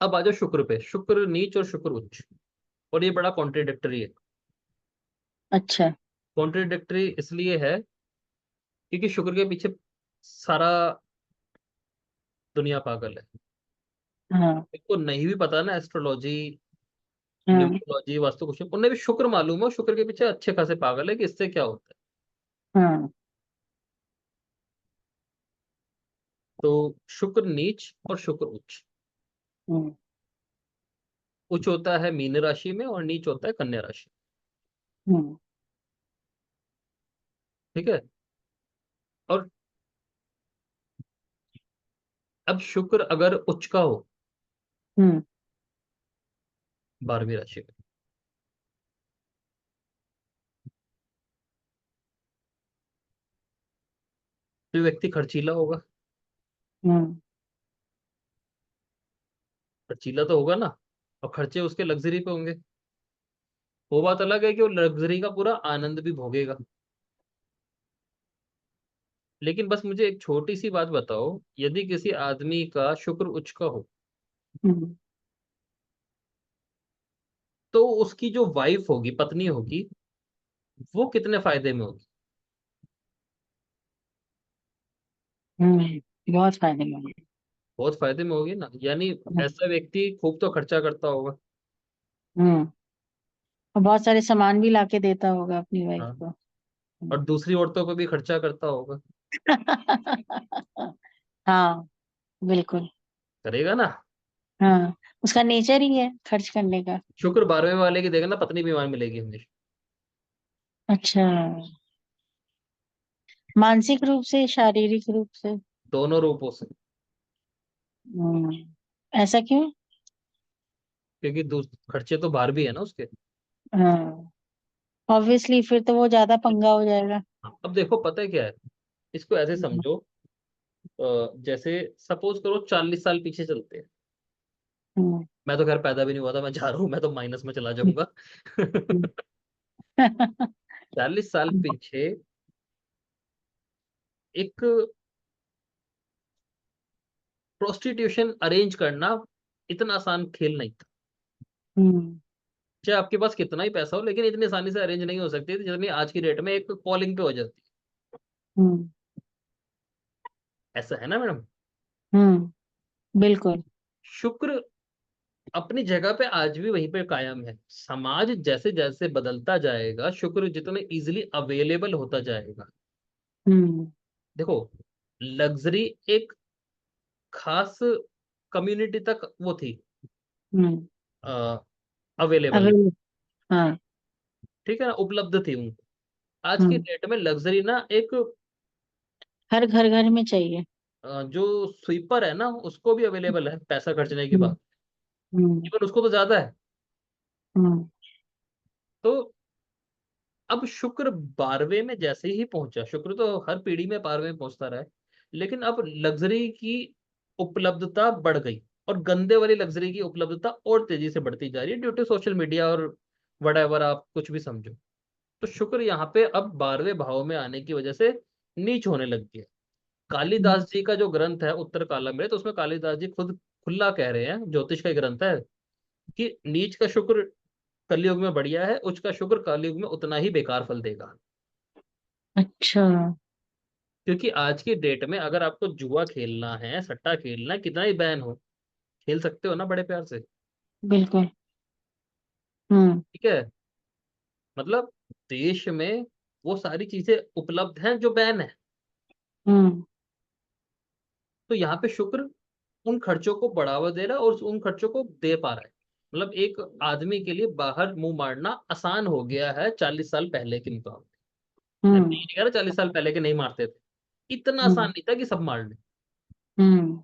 अब आ जाओ शुक्र पे। शुक्र नीच और शुक्र उच्च, और ये बड़ा कॉन्ट्रेडिक्टरी है। अच्छा। कॉन्ट्रेडिक्टरी इसलिए है क्योंकि शुक्र के पीछे सारा दुनिया पागल है। हाँ। इनको नहीं भी पता ना एस्ट्रोलॉजी, हाँ। न्यूमरोलॉजी, वास्तु कुछ, उन्हें भी शुक्र मालूम है। शुक्र के पीछे अच्छे खासे पागल है कि इससे क्या होता है। हाँ। तो शुक्र नीच और शुक्र उच्च। हम्म। उच्च होता है मीन राशि में और नीच होता है कन्या राशि। हम्म। ठीक है। और अब शुक्र अगर उच्च का हो हम्म। 12वीं राशि में, तो व्यक्ति खर्चीला होगा। हम्म। खर्चीला तो होगा ना, और खर्चे उसके लग्जरी पे होंगे। वो बात अलग है कि वो लग्जरी का पूरा आनंद भी भोगेगा। लेकिन बस मुझे एक छोटी सी बात बताओ, यदि किसी आदमी का शुक्र उच्च का हो, हम्म। तो उसकी जो वाइफ होगी, पत्नी होगी, वो कितने फायदे में होगी? बहुत फायदेमंद है। बहुत फायदे में होगी ना, यानी ऐसा व्यक्ति खूब तो खर्चा करता होगा। हम्म। और बहुत सारे सामान भी लाके देता होगा अपनी वाइफ हाँ, को। और दूसरी औरतों को भी खर्चा करता होगा। हाँ, बिल्कुल। करेगा ना। हाँ, उसका नेचर ही है खर्च करने का। शुक्र 12वें वाले की देखना, पत्नी बीमार मिलेगी हमेशा। अच्छा। मानसिक रूप से, शारीरिक रूप से? दोनों रूपों से। हम्म। ऐसा क्यों? क्योंकि खर्चे तो बाहर भी है ना उसके। हाँ, ऑब्वियसली फिर तो वो ज्यादा पंगा हो जाएगा। अब देखो पता है क्या है, इसको ऐसे हम्म। समझो, जैसे सपोज करो 40 साल पीछे चलते हैं। हम्म। मैं तो खैर पैदा भी नहीं हुआ था, मैं जा रहा हूँ, मैं तो माइनस में चला जाऊंगा। हम्म। 40 साल पीछे एक प्रोस्टिट्यूशन अरेंज करना इतना आसान खेल नहीं था। हम्म। चाहे आपके पास कितना ही पैसा हो, लेकिन इतनी आसानी से अरेंज नहीं हो सकती थी जितनी आज की डेट में एक कॉलिंग पे हो जाती हम्म। है। ऐसा है ना मैडम। बिल्कुल। शुक्र अपनी जगह पे आज भी वहीं पे कायम है। समाज जैसे जैसे बदलता जाएगा, शुक्र जितने इजीली अवेलेबल होता जाएगा। हम्म। देखो, लग्जरी एक खास कम्युनिटी तक वो थी हम्म। अवेलेबल। अवेल हाँ। ठीक है ना, उपलब्ध थी उनको। आज की हम्म। डेट में लग्जरी ना एक हर घर घर में चाहिए। जो स्वीपर है ना, उसको भी अवेलेबल है पैसा खर्चने की हम्म। बात। हम्म। इवन उसको तो ज्यादा है। हम्म। तो अब शुक्र 12वें में जैसे ही पहुंचा, शुक्र तो हर पीढ़ी में 12वें में पहुंचता रहा है, लेकिन अब लग्जरी की उपलब्धता बढ़ गई, और गंदे वाली लग्जरी की उपलब्धता और तेजी से बढ़ती जा रही है ड्यू टू सोशल मीडिया और वट आप कुछ भी समझो। तो शुक्र यहाँ पे अब 12वें भाव में आने की वजह से नीच होने लग गया। हम्म। कालिदास जी का जो ग्रंथ है उत्तर कालमृत, तो उसमें कालिदास जी खुद खुला कह रहे हैं, ज्योतिष का ही ग्रंथ है, कि नीच का शुक्र कलयुग में बढ़िया है, उच्च का शुक्र कलयुग में उतना ही बेकार फल देगा। अच्छा। क्योंकि आज की डेट में अगर आपको जुआ खेलना है, सट्टा खेलना है, कितना ही बैन हो, खेल सकते हो ना बड़े प्यार से। बिल्कुल। हम्म। ठीक है, मतलब देश में वो सारी चीजें उपलब्ध हैं जो बैन है। हम्म। तो यहाँ पे शुक्र उन खर्चों को बढ़ावा दे रहा है और उन खर्चों को दे पा रहा है। मतलब एक आदमी के लिए बाहर मुंह मारना आसान हो गया है 40 साल पहले के मुकाबले। मैं हम्म। नहीं कह रहा 40 साल पहले के नहीं मारते थे, इतना आसान हम्म। नहीं था कि सब मार ले। हम्म।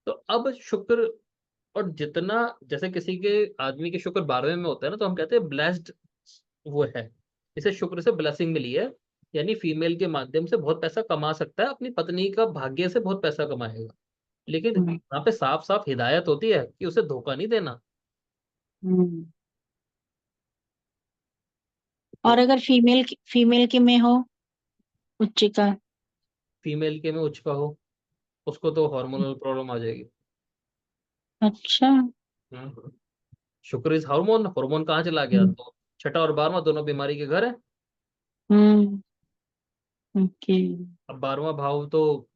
तो अब शुक्र, और जितना, जैसे किसी के आदमी के शुक्र 12वें में होता है ना, तो हम कहते हैं ब्लेस्ड वो है, इसे शुक्र से ब्लेसिंग मिली है। यानी फीमेल के माध्यम से बहुत पैसा कमा सकता है, अपनी पत्नी का भाग्य से बहुत पैसा कमाएगा। लेकिन हम्म। यहाँ पे साफ साफ हिदायत होती है कि उसे धोखा नहीं देना। हम्म। और तो अगर फीमेल के में हो उच्चिका? फीमेल के में उच्च का हो, उसको तो हार्मोनल प्रॉब्लम आ जाएगी। अच्छा। हम्म। शुक्र इज हार्मोन, हार्मोन कहाँ चला गया हम्म। तो छठा और 12वां दोनों बीमारी के घर है। हम्म। ओके। अब 12वां भाव तो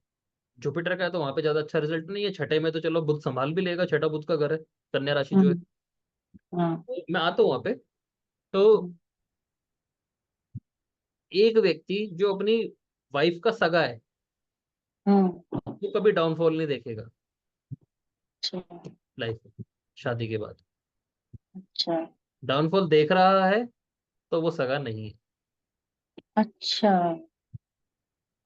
जुपिटर का है, तो वहां पे ज्यादा अच्छा रिजल्ट नहीं है। छठे में तो चलो बुध संभाल भी लेगा, छठा बुध का घर है, कन्या राशि जो है। हम्म। हाँ। तो मैं आता हूँ वहां पे। तो हम्म। एक व्यक्ति जो अपनी वाइफ का सगा है, वो कभी डाउनफॉल नहीं देखेगा अच्छा। लाइफ में, शादी के बाद। अच्छा। डाउनफॉल देख रहा है तो वो सगा नहीं है। अच्छा।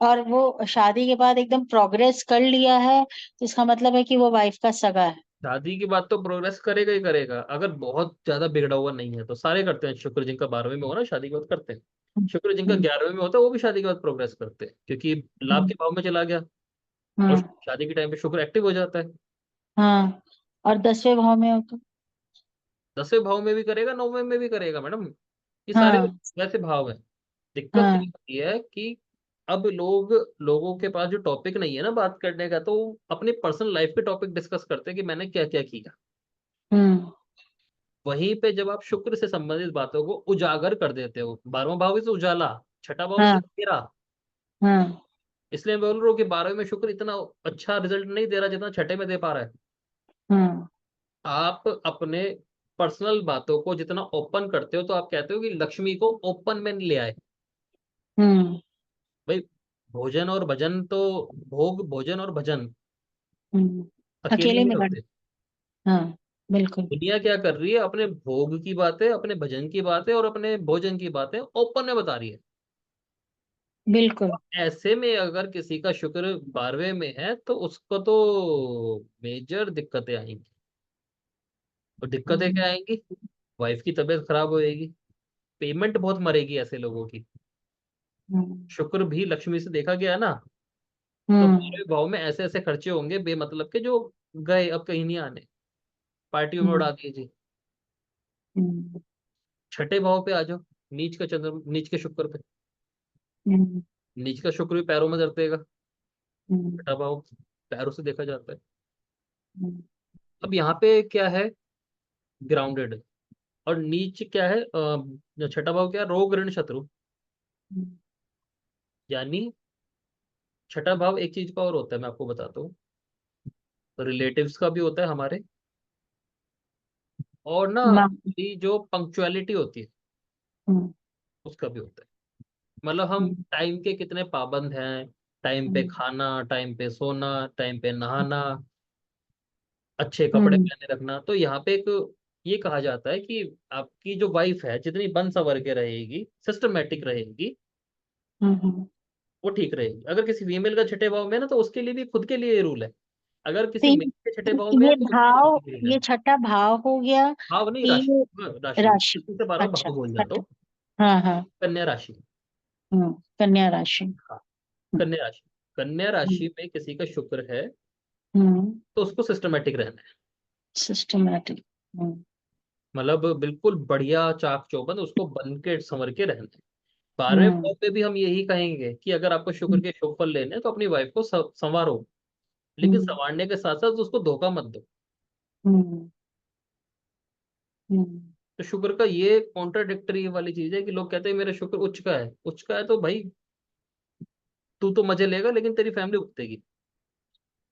और वो शादी के बाद एकदम प्रोग्रेस कर लिया है, तो इसका मतलब है कि वो वाइफ का सगा है। शादी के बाद तो प्रोग्रेस करेगा ही करेगा, अगर बहुत ज्यादा बिगड़ा हुआ नहीं है तो। सारे करते हैं, शुक्र जिनका 12वें में हो ना शादी के बाद करते हैं। शुक्र जिनका हम्म। 11वें में होता है वो भी शादी के बाद प्रोग्रेस करते हैं, क्योंकि लाभ हम्म। के भाव में चला गया। और हाँ शादी के टाइम पे शुक्र एक्टिव हो जाता है। हाँ। और 10वें भाव में हो तो? 10वें भाव में भी करेगा, 9वें में भी करेगा मैडम। ये सारे हाँ वैसे भाव है। दिक्कत ये हाँ। होती है कि अब लोगों के पास जो टॉपिक नहीं है ना बात करने का, तो वो अपनी पर्सनल लाइफ के टॉपिक डिस्कस करते हैं कि मैंने क्या क्या किया। हम्म वहीं पे जब आप शुक्र से संबंधित बातों को उजागर कर देते हो, 12वां भाव से उजाला, छठा भाव से हाँ अंधेरा। हाँ। इसलिए मैं बोल रहा हूँ कि 12वें में शुक्र इतना अच्छा रिजल्ट नहीं दे रहा जितना छठे में दे पा रहा है। हम्म आप अपने पर्सनल बातों को जितना ओपन करते हो, तो आप कहते हो कि लक्ष्मी को ओपन में ले आए। हम्म भाई, भोजन और भजन तो, भोग भोजन और भजन अकेले अकेले नहीं में कर। होते। हाँ बिल्कुल। दुनिया क्या कर रही है, अपने भोग की बातें, अपने भजन की बातें और अपने भोजन की बातें ओपन में बता रही है। बिल्कुल। ऐसे में अगर किसी का शुक्र 12वें में है तो उसको तो मेजर दिक्कतें आएंगी। और दिक्कतें हम्म क्या आएंगी? वाइफ की तबीयत खराब होएगी, पेमेंट बहुत मरेगी ऐसे लोगों की। हम्म शुक्र भी लक्ष्मी से देखा गया ना, तो हम्म 12वें भाव में ऐसे ऐसे खर्चे होंगे बेमतलब के, जो गए अब कहीं नहीं आने, पार्टियों में हम्म उड़ा दीजिए। हम्म छठे भाव पे आ जाओ, नीच के शुक्र पे। हम्म नीच का शुक्र भी पैरों में दर्देगा। हम्म छठा भाव पैरों से देखा जाता है। हम्म अब यहाँ पे क्या है? ग्राउंडेड। और नीच क्या है? छठा भाव क्या है? रोग ऋण शत्रु। यानी छठा भाव एक चीज का और होता है, मैं आपको बताता हूँ। रिलेटिव्स का भी होता है हमारे, और ना माँ। ये जो पंक्चुअलिटी होती है हम्म उसका भी होता है। मतलब हम हम्म टाइम के कितने पाबंद हैं, टाइम पे हम्म खाना, टाइम पे सोना, टाइम पे नहाना, अच्छे कपड़े हम्म पहने रखना। तो यहाँ पे एक ये कहा जाता है कि आपकी जो वाइफ है जितनी बन सवर के रहेगी, सिस्टमेटिक रहेगी, हम्म। वो ठीक रहेगी। अगर किसी फीमेल का छठे भाव में है ना, तो उसके लिए भी खुद के लिए ये रूल है। अगर तो किसी मेल के छठे भाव में है ये तो उसके लिए भाव, अलग रूल है। ये छठा भाव हो गया भाव नहीं, कि राशि। ये हाँ, राशि राशि? राशि से 12 अच्छा। भाव बोल जाता छठ। हूँ। हाँ हाँ। कन्या राशि। कन्या राशि। हाँ, कन्या राशि। कन्या हम्म राशि में किसी का शुक्र है हम्म। तो उसको सिस्टमेटिक रहना है। सिस्टमैटिक। हम्म मतलब बिल्कुल बढ़िया चाक चौबंद उसको बन के संवर के रहना है। 12वें हम्म भाव पे भी हम यही कहेंगे कि अगर आपको शुक्र के शुभ फल लेने हैं तो अपनी वाइफ को संवारो, लेकिन हम्म संवारने के साथ साथ उसको धोखा मत दो। हम्म हम्म। तो शुक्र का ये कॉन्ट्राडिक्टरी वाली चीज है कि लोग कहते हैं मेरा शुक्र उच्च का है। उच्च का है तो भाई तू तो मजे लेगा, लेकिन तेरी फैमिली उगतेगी।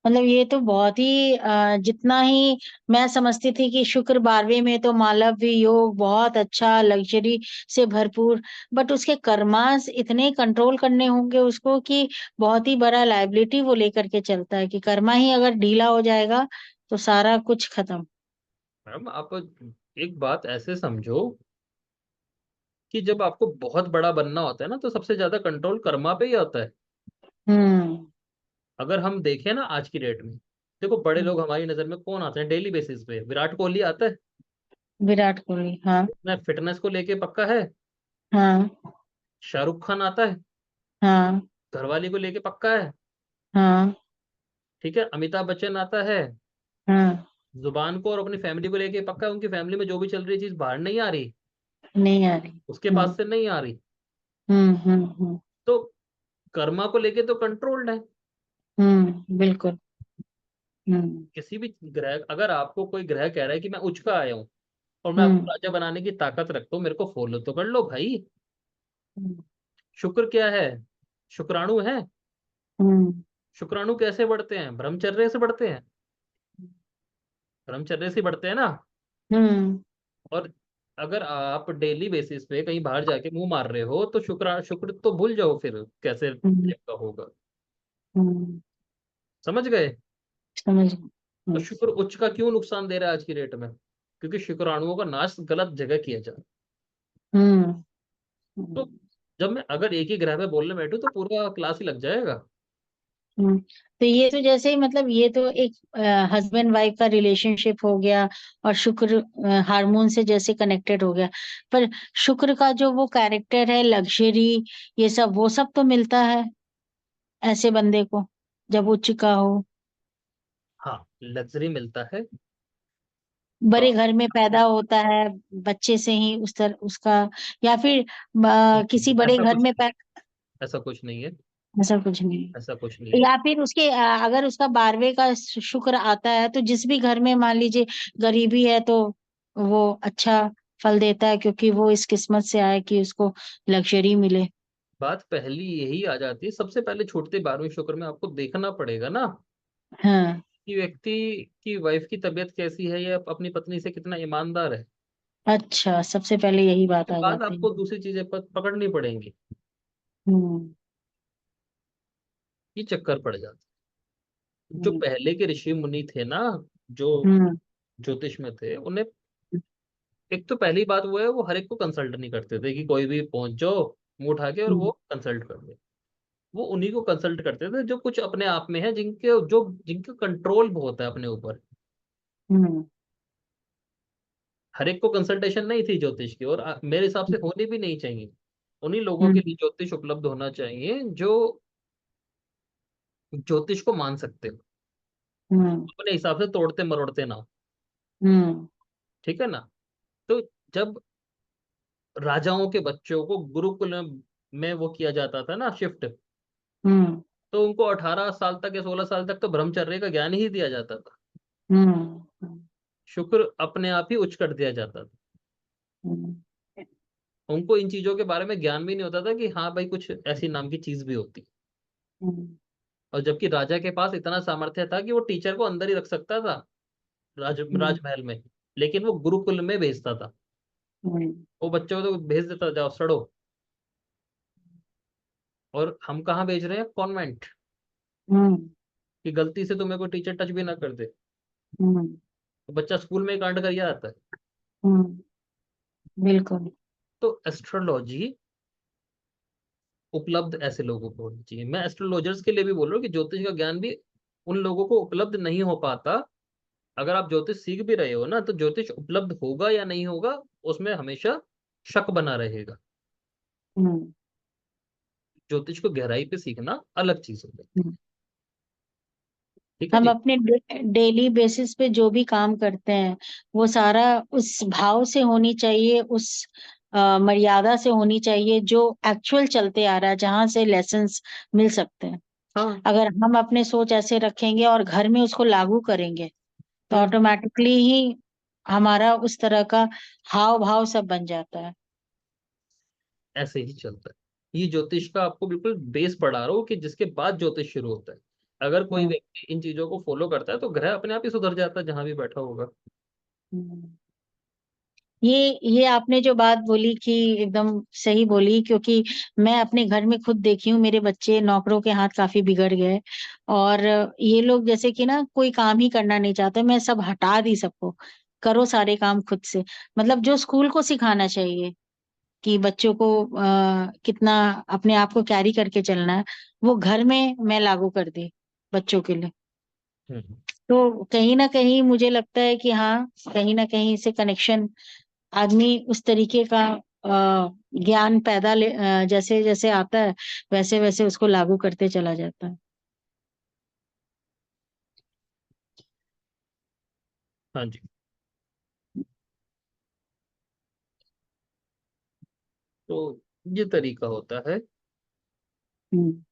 मतलब ये तो बहुत ही जितना ही मैं समझती थी कि शुक्र 12वें में तो मालव्य योग बहुत अच्छा, लग्जरी से भरपूर, बट उसके कर्मास इतने कंट्रोल करने होंगे उसको कि बहुत ही बड़ा लाइबिलिटी वो लेकर के चलता है कि कर्मा ही अगर ढीला हो जाएगा तो सारा कुछ खत्म। मैम आप एक बात ऐसे समझो कि जब आपको बहुत बड़ा बनना होता है ना, तो सबसे ज्यादा कंट्रोल कर्मा पे ही होता है। हम्म अगर हम देखें ना आज की डेट में, देखो बड़े लोग हमारी नजर में कौन आते हैं डेली बेसिस पे? विराट कोहली आता है। विराट कोहली, हाँ मैं फिटनेस को लेके पक्का है। हाँ शाहरुख खान आता है, हाँ घरवाली को लेके पक्का है। हाँ ठीक है, अमिताभ बच्चन आता है, हाँ। जुबान को और अपनी फैमिली को लेके पक्का है। उनकी फैमिली में जो भी चल रही चीज बाहर नहीं आ रही, नहीं आ रही। उसके हम्म पास से नहीं आ रही। हम्म। तो कर्मा को लेके तो कंट्रोल्ड है। बिल्कुल। हम्म किसी भी ग्रह, अगर आपको कोई ग्रह कह रहा है कि मैं उच्च का आया हूँ और मैं आपको हम्म राजा बनाने की ताकत रखता हूँ, मेरे को फॉलो तो कर लो भाई। हम्म शुक्र क्या है? शुक्राणु है। हम्म शुक्राणु कैसे बढ़ते हैं? ब्रह्मचर्य से बढ़ते हैं। ब्रह्मचर्य से बढ़ते हैं ना। हम्म और अगर आप डेली बेसिस पे कहीं बाहर जाके मुंह मार रहे हो, तो शुक्र तो भूल जाओ फिर कैसे हम्म टाइप का होगा। हम्म, समझ गए? समझ गई। तो शुक्र उच्च का क्यों नुकसान दे रहा है आज की डेट में? क्योंकि शुक्राणुओं का नाश गलत जगह किया जा रहा है। हम्म तो हम्म जब मैं अगर एक ही ग्रह पे बोलने बैठूं तो पूरा क्लास ही लग जाएगा। तो ये तो जैसे ही मतलब ये तो एक हस्बैंड वाइफ का रिलेशनशिप हो गया, और शुक्र हार्मोन से जैसे कनेक्टेड हो गया। पर शुक्र का जो वो कैरेक्टर है, लग्जरी, ये सब वो सब तो मिलता है ऐसे बंदे को। जब उच्च का हो, हाँ, लग्जरी मिलता है। बड़े और घर में पैदा होता है, बच्चे से ही उस तरह उसका, या फिर किसी बड़े ऐसा घर कुछ में नहीं, ऐसा कुछ नहीं है। ऐसा कुछ नहीं। ऐसा कुछ नहीं है। या फिर उसके अगर उसका 12वें का शुक्र आता है तो जिस भी घर में मान लीजिए गरीबी है तो वो अच्छा फल देता है, क्योंकि वो इस किस्मत से आए कि उसको लग्जरी मिले। बात पहली यही आ जाती है, सबसे पहले छूटते 12वें शुक्र में आपको देखना पड़ेगा ना हाँ। कि व्यक्ति की वाइफ की तबीयत कैसी है या अपनी पत्नी से कितना ईमानदार है। अच्छा, सबसे पहले यही बात उसके आ बाद जाती है। आपको दूसरी चीजें पकड़नी पड़ेंगी। हम्म। ये चक्कर पड़ जाता है। जो हम्म। पहले के ऋषि मुनि थे ना, जो हम्म। ज्योतिष में थे, उन्हें एक तो पहली बात वो है, वो हर एक को कंसल्ट नहीं करते थे कि कोई भी पहुंच जाओ मुंह उठा के और वो हम्म। कंसल्ट कर ले। वो उन्हीं को कंसल्ट करते थे जो कुछ अपने आप में है, जिनके कंट्रोल बहुत है अपने ऊपर। हम्म। हर एक को कंसल्टेशन नहीं थी ज्योतिष की, और मेरे हिसाब से होनी भी नहीं चाहिए। उन्हीं लोगों के हम्म। लिए ज्योतिष उपलब्ध होना चाहिए जो ज्योतिष को मान सकते हो, हम्म। अपने हिसाब से तोड़ते मरोड़ते ना हो। हम्म। ठीक है ना। तो जब राजाओं के बच्चों को गुरुकुल में वो किया जाता था ना शिफ्ट, हम्म। तो उनको 18 साल तक या 16 साल तक तो ब्रह्मचर्य का ज्ञान ही दिया जाता था। हम्म। शुक्र अपने आप ही उच्च कर दिया जाता था। हम्म। उनको इन चीजों के बारे में ज्ञान भी नहीं होता था कि हाँ भाई कुछ ऐसी नाम की चीज भी होती। हम्म। और जबकि राजा के पास इतना सामर्थ्य था कि वो टीचर को अंदर ही रख सकता था, हम्म। राजमहल में, लेकिन वो गुरुकुल में भेजता था। हम्म। वो बच्चों को तो भेज देता, जाओ सड़ो। और हम कहाँ भेज रहे हैं, कॉन्वेंट, हम्म। कि गलती से तुम्हें कोई टीचर टच भी ना कर दे, हम्म। तो बच्चा स्कूल में ही कांड कर आता है। हम्म। बिल्कुल। तो एस्ट्रोलॉजी उपलब्ध ऐसे लोगों को होनी चाहिए। मैं एस्ट्रोलॉजर्स के लिए भी बोल रहा हूँ कि ज्योतिष का ज्ञान भी उन लोगों को उपलब्ध नहीं हो पाता। अगर आप ज्योतिष सीख भी रहे हो ना, तो ज्योतिष उपलब्ध होगा या नहीं होगा उसमें हमेशा शक बना रहेगा। हम्म। ज्योतिष को गहराई पे सीखना अलग चीज होता है। हम्म। ठीक है हम जी। अपने डेली बेसिस पे जो भी काम करते हैं वो सारा उस भाव से होनी चाहिए, उस मर्यादा से होनी चाहिए जो एक्चुअल चलते आ रहा है, जहां से लेसन्स मिल सकते हैं। हाँ। अगर हम अपने सोच ऐसे रखेंगे और घर में उसको लागू करेंगे तो हम्म। ऑटोमेटिकली ही हमारा उस तरह का हाव भाव सब बन जाता है। ऐसे ही चलता है। ये ज्योतिष का आपको बिल्कुल बेस पढ़ा रहा हूँ कि जिसके बाद ज्योतिष शुरू होता है। अगर कोई हम्म। व्यक्ति इन चीजों को फॉलो करता है तो ग्रह अपने आप ही सुधर जाता है जहां भी बैठा होगा। हम्म। ये आपने जो बात बोली कि एकदम सही बोली, क्योंकि मैं अपने घर में खुद देखी हूँ, मेरे बच्चे नौकरों के हाथ काफी बिगड़ गए। और ये लोग जैसे कि ना कोई काम ही करना नहीं चाहते, मैं सब हटा दी सबको, करो सारे काम खुद से। मतलब जो स्कूल को सिखाना चाहिए कि बच्चों को कितना अपने आप को कैरी करके चलना है, वो घर में मैं लागू कर दी बच्चों के लिए। हम्म। तो कहीं ना कहीं मुझे लगता है कि हाँ, कहीं ना कहीं से कनेक्शन, आदमी उस तरीके का ज्ञान जैसे जैसे आता है वैसे वैसे उसको लागू करते चला जाता है। हाँ जी। तो ये तरीका होता है। हम्म।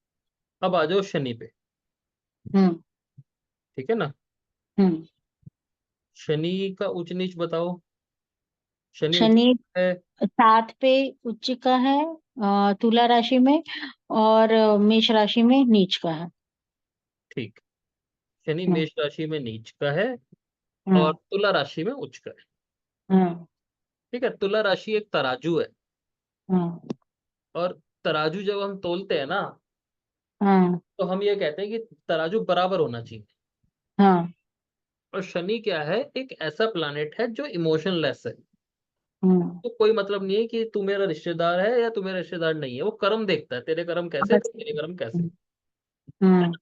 अब आ जाओ शनि पे। हम्म। ठीक है ना। हम्म। शनि का उच्च नीच बताओ। शनि उच्च शनि है। 7 पे उच्च का है, तुला राशि में, और मेष राशि में नीच का है। ठीक। शनि हम्म। मेष राशि में नीच का है और हम्म। तुला राशि में उच्च का है। हम्म। ठीक है। तुला राशि एक तराजू है, हम्म। और तराजू जब हम तोलते हैं ना, हम्म। तो हम ये कहते हैं कि तराजू बराबर होना चाहिए। हाँ। और शनि क्या है, एक ऐसा प्लैनेट है जो इमोशनलेस है। हम्म। तो कोई मतलब नहीं है कि तू मेरा रिश्तेदार है या तू मेरा रिश्तेदार नहीं है, वो कर्म देखता है, तेरे कर्म कैसे, बस। तेरे कर्म कैसे। हम्म। हम्म।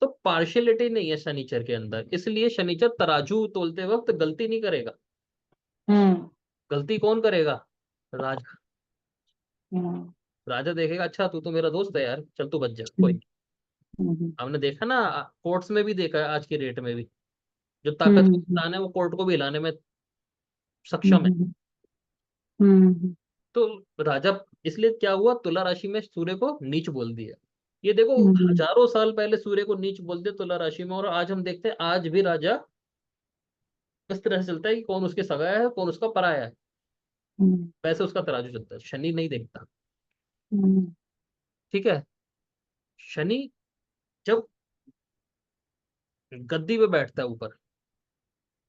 तो पार्शियलिटी नहीं है शनिचर के अंदर, इसलिए शनिचर तराजू तोलते वक्त गलती नहीं करेगा। हम्म। गलती कौन करेगा, राजा। हम्म। राजा देखेगा अच्छा तू तो मेरा दोस्त है यार, चल तू बच जा, कोई नहीं। हमने देखा ना, कोर्ट्स में भी देखा है, आज की डेट में भी जो ताकतवर हम्म इंसान है वो कोर्ट को भी हिलाने में हम्म सक्षम है। हम्म हम्म तो राजा, इसलिए क्या हुआ, तुला राशि में सूर्य को नीच बोल दिया। ये देखो, हम्म हजारों साल पहले सूर्य को नीच बोल दिया तुला राशि में, और आज हम देखते हैं आज भी राजा इस तरह से चलता है कि कौन उसके सगा है कौन उसका पराया है। हम्म वैसे उसका तराजू चलता है, शनि नहीं देखता। हम्म ठीक है। शनि जब गद्दी पे बैठता है ऊपर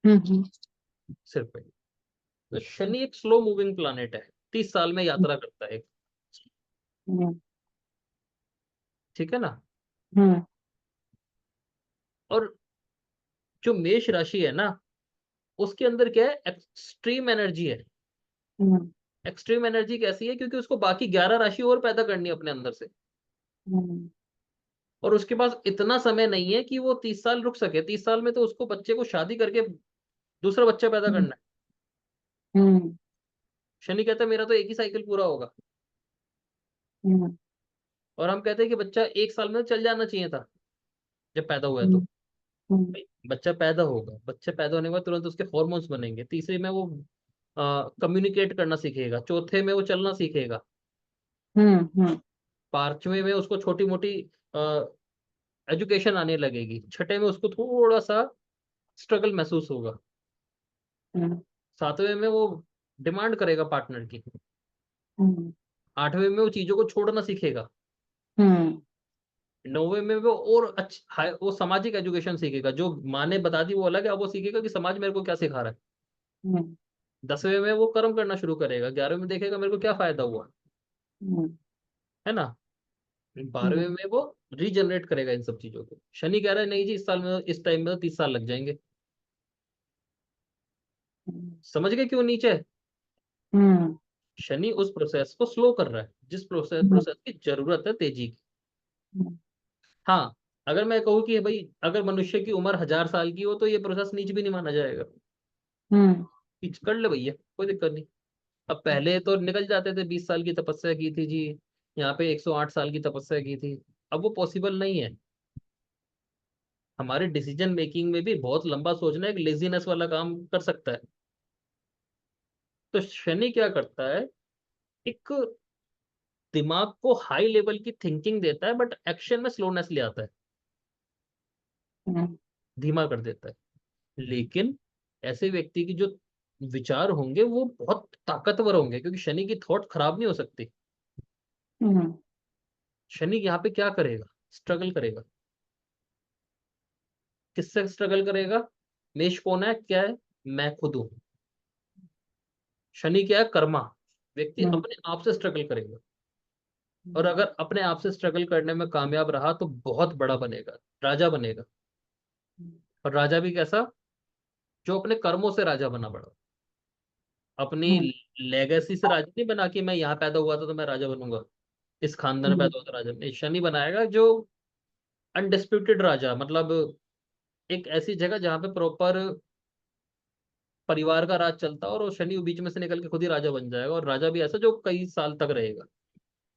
हम्म सिर पे, तो शनि एक स्लो मूविंग प्लानेट है, 30 साल में यात्रा करता है। हम्म ठीक है ना। हम्म और जो मेष राशि है ना, उसके अंदर क्या है, एक्सट्रीम एनर्जी है। हम्म एक्सट्रीम एनर्जी कैसी है, क्योंकि उसको बाकी 11 राशि और पैदा करनी है अपने अंदर से, हम्म और उसके पास इतना समय नहीं है कि वो 30 साल रुक सके। 30 साल में तो उसको बच्चे को शादी करके दूसरा बच्चा पैदा करना है। हम्म शनि कहता है मेरा तो एक ही साइकिल पूरा होगा, हम्म और हम कहते हैं कि बच्चा 1 साल में चल जाना चाहिए था जब पैदा हुआ है तो। हम्म हम्म भाई, बच्चा पैदा होगा, बच्चे पैदा होने के बाद तुरंत उसके हॉर्मोन्स बनेंगे, तीसरे में वो कम्युनिकेट करना सीखेगा, चौथे में वो चलना सीखेगा, हम्म पांचवें में उसको छोटी मोटी एजुकेशन आने लगेगी, छठे में उसको थोड़ा सा स्ट्रगल महसूस होगा, हम्म सातवें में वो डिमांड करेगा पार्टनर की, हम्म आठवें में वो चीजों को छोड़ना सीखेगा, हम्म नौवें में वो और अच्छा वो सामाजिक एजुकेशन सीखेगा, जो माँ ने बता दी वो अलग है, अब वो सीखेगा कि समाज मेरे को क्या सिखा रहा है। हम्म 10वें में वो कर्म करना शुरू करेगा, 11वें में देखेगा मेरे को क्या फायदा हुआ, हम्म है ना। 12वें में वो रीजनरेट करेगा इन सब चीजों को। शनि कह रहा है नहीं जी, इस साल में इस टाइम में तो 30 साल लग जाएंगे। समझ गए क्यों नीचे है? हम्म शनि उस प्रोसेस को स्लो कर रहा है जिस प्रोसेस हम्म प्रोसेस की जरूरत है तेजी की। हम्म हाँ, अगर मैं कहूँ कि भाई अगर मनुष्य की उम्र 1000 साल की हो तो ये प्रोसेस नीच भी नहीं माना जाएगा, हम्म कि कर ले भैया, कोई दिक्कत नहीं। अब पहले तो निकल जाते थे, 20 साल की तपस्या की थी जी, यहाँ पे 108 साल की तपस्या की थी। अब वो पॉसिबल नहीं है। हमारे डिसीजन मेकिंग में भी बहुत लंबा सोचना एक लेजीनेस वाला काम कर सकता है। तो शनि क्या करता है, एक दिमाग को हाई लेवल की थिंकिंग देता है, बट एक्शन में स्लोनेस ले आता है, हम्म धीमा कर देता है। लेकिन ऐसे व्यक्ति की जो विचार होंगे वो बहुत ताकतवर होंगे, क्योंकि शनि की थॉट खराब नहीं हो सकती। हम्म शनि यहाँ पे क्या करेगा, स्ट्रगल करेगा। किससे स्ट्रगल करेगा? मेष कौन है, क्या है, मैं खुद हूं। शनि क्या है, कर्मा। व्यक्ति हम्म अपने आप से स्ट्रगल करेगा, और अगर अपने आप से स्ट्रगल करने में कामयाब रहा तो बहुत बड़ा बनेगा, राजा बनेगा। और राजा भी कैसा, जो अपने कर्मों से राजा बना बड़ा, अपनी हम्म लेगेसी से राजा नहीं बना कि मैं यहाँ पैदा हुआ था तो मैं राजा बनूंगा, इस खानदान में हम्म पैदा हुआ था राजा नहीं। शनि बनाएगा जो अनडिस्प्यूटेड राजा, मतलब एक ऐसी जगह जहाँ पे प्रॉपर परिवार का राज चलता है, और वो शनि बीच में से निकल के खुद ही राजा बन जाएगा, और राजा भी ऐसा जो कई साल तक रहेगा,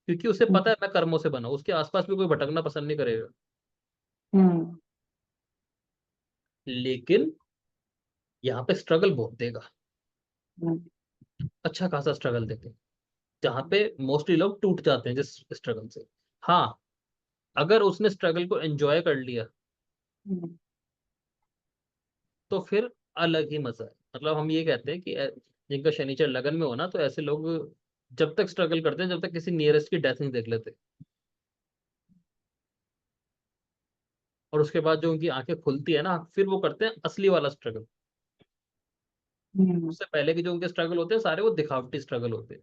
क्योंकि उसे पता है मैं कर्मों से बना हूं, उसके आसपास भी कोई भटकना पसंद नहीं करेगा। हम्म लेकिन यहाँ पे स्ट्रगल बहुत देगा, हम्म अच्छा खासा स्ट्रगल देते हैं, जहाँ पे मोस्टली लोग टूट जाते हैं जिस स्ट्रगल से। हाँ, अगर उसने स्ट्रगल को एंजॉय कर लिया हम्म तो फिर अलग ही मजा है। मतलब हम ये कहते हैं कि जिनका शनिचर लगन में हो ना, तो ऐसे लोग जब तक स्ट्रगल करते हैं जब तक किसी नियरेस्ट की डेथ नहीं देख लेते, और उसके बाद जो उनकी आंखें खुलती है ना, फिर वो करते हैं असली वाला स्ट्रगल। हम्म उससे पहले के जो उनके स्ट्रगल होते हैं सारे वो दिखावटी स्ट्रगल होते हैं।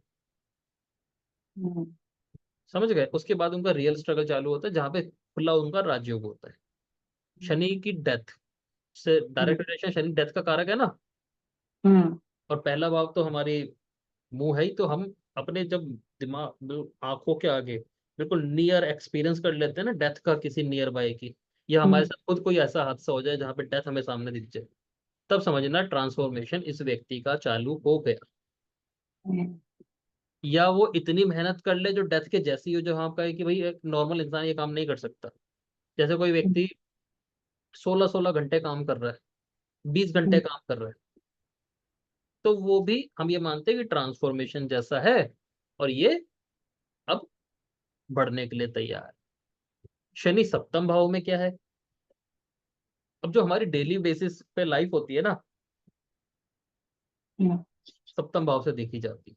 हम्म समझ गए? उसके बाद उनका रियल स्ट्रगल चालू होता है जहाँ पे खुला उनका राजयोग होता है। शनि की डेथ से डायरेक्ट रिलेशन, शनि डेथ का कारक है ना, हम्म और पहला भाव तो हमारी मुंह है ही, तो हम अपने जब दिमाग आंखों के आगे बिल्कुल नियर एक्सपीरियंस कर लेते हैं ना डेथ का, किसी नियर बाय की, या हमारे हम्म साथ खुद कोई ऐसा हादसा हो जाए जहाँ पे डेथ हमें सामने दिख जाए, तब समझना ट्रांसफॉर्मेशन इस व्यक्ति का चालू हो गया। हम्म या वो इतनी मेहनत कर ले जो डेथ के जैसी हो, जो हाँ कहे कि भाई एक नॉर्मल इंसान ये काम नहीं कर सकता, जैसे कोई व्यक्ति 16-16 घंटे काम कर रहा है, 20 घंटे काम कर रहा है, तो वो भी हम ये मानते हैं कि ट्रांसफॉर्मेशन जैसा है, और ये अब बढ़ने के लिए तैयार है। शनि सप्तम भाव में क्या है? अब जो हमारी डेली बेसिस पे लाइफ होती है ना, सप्तम भाव से देखी जाती है।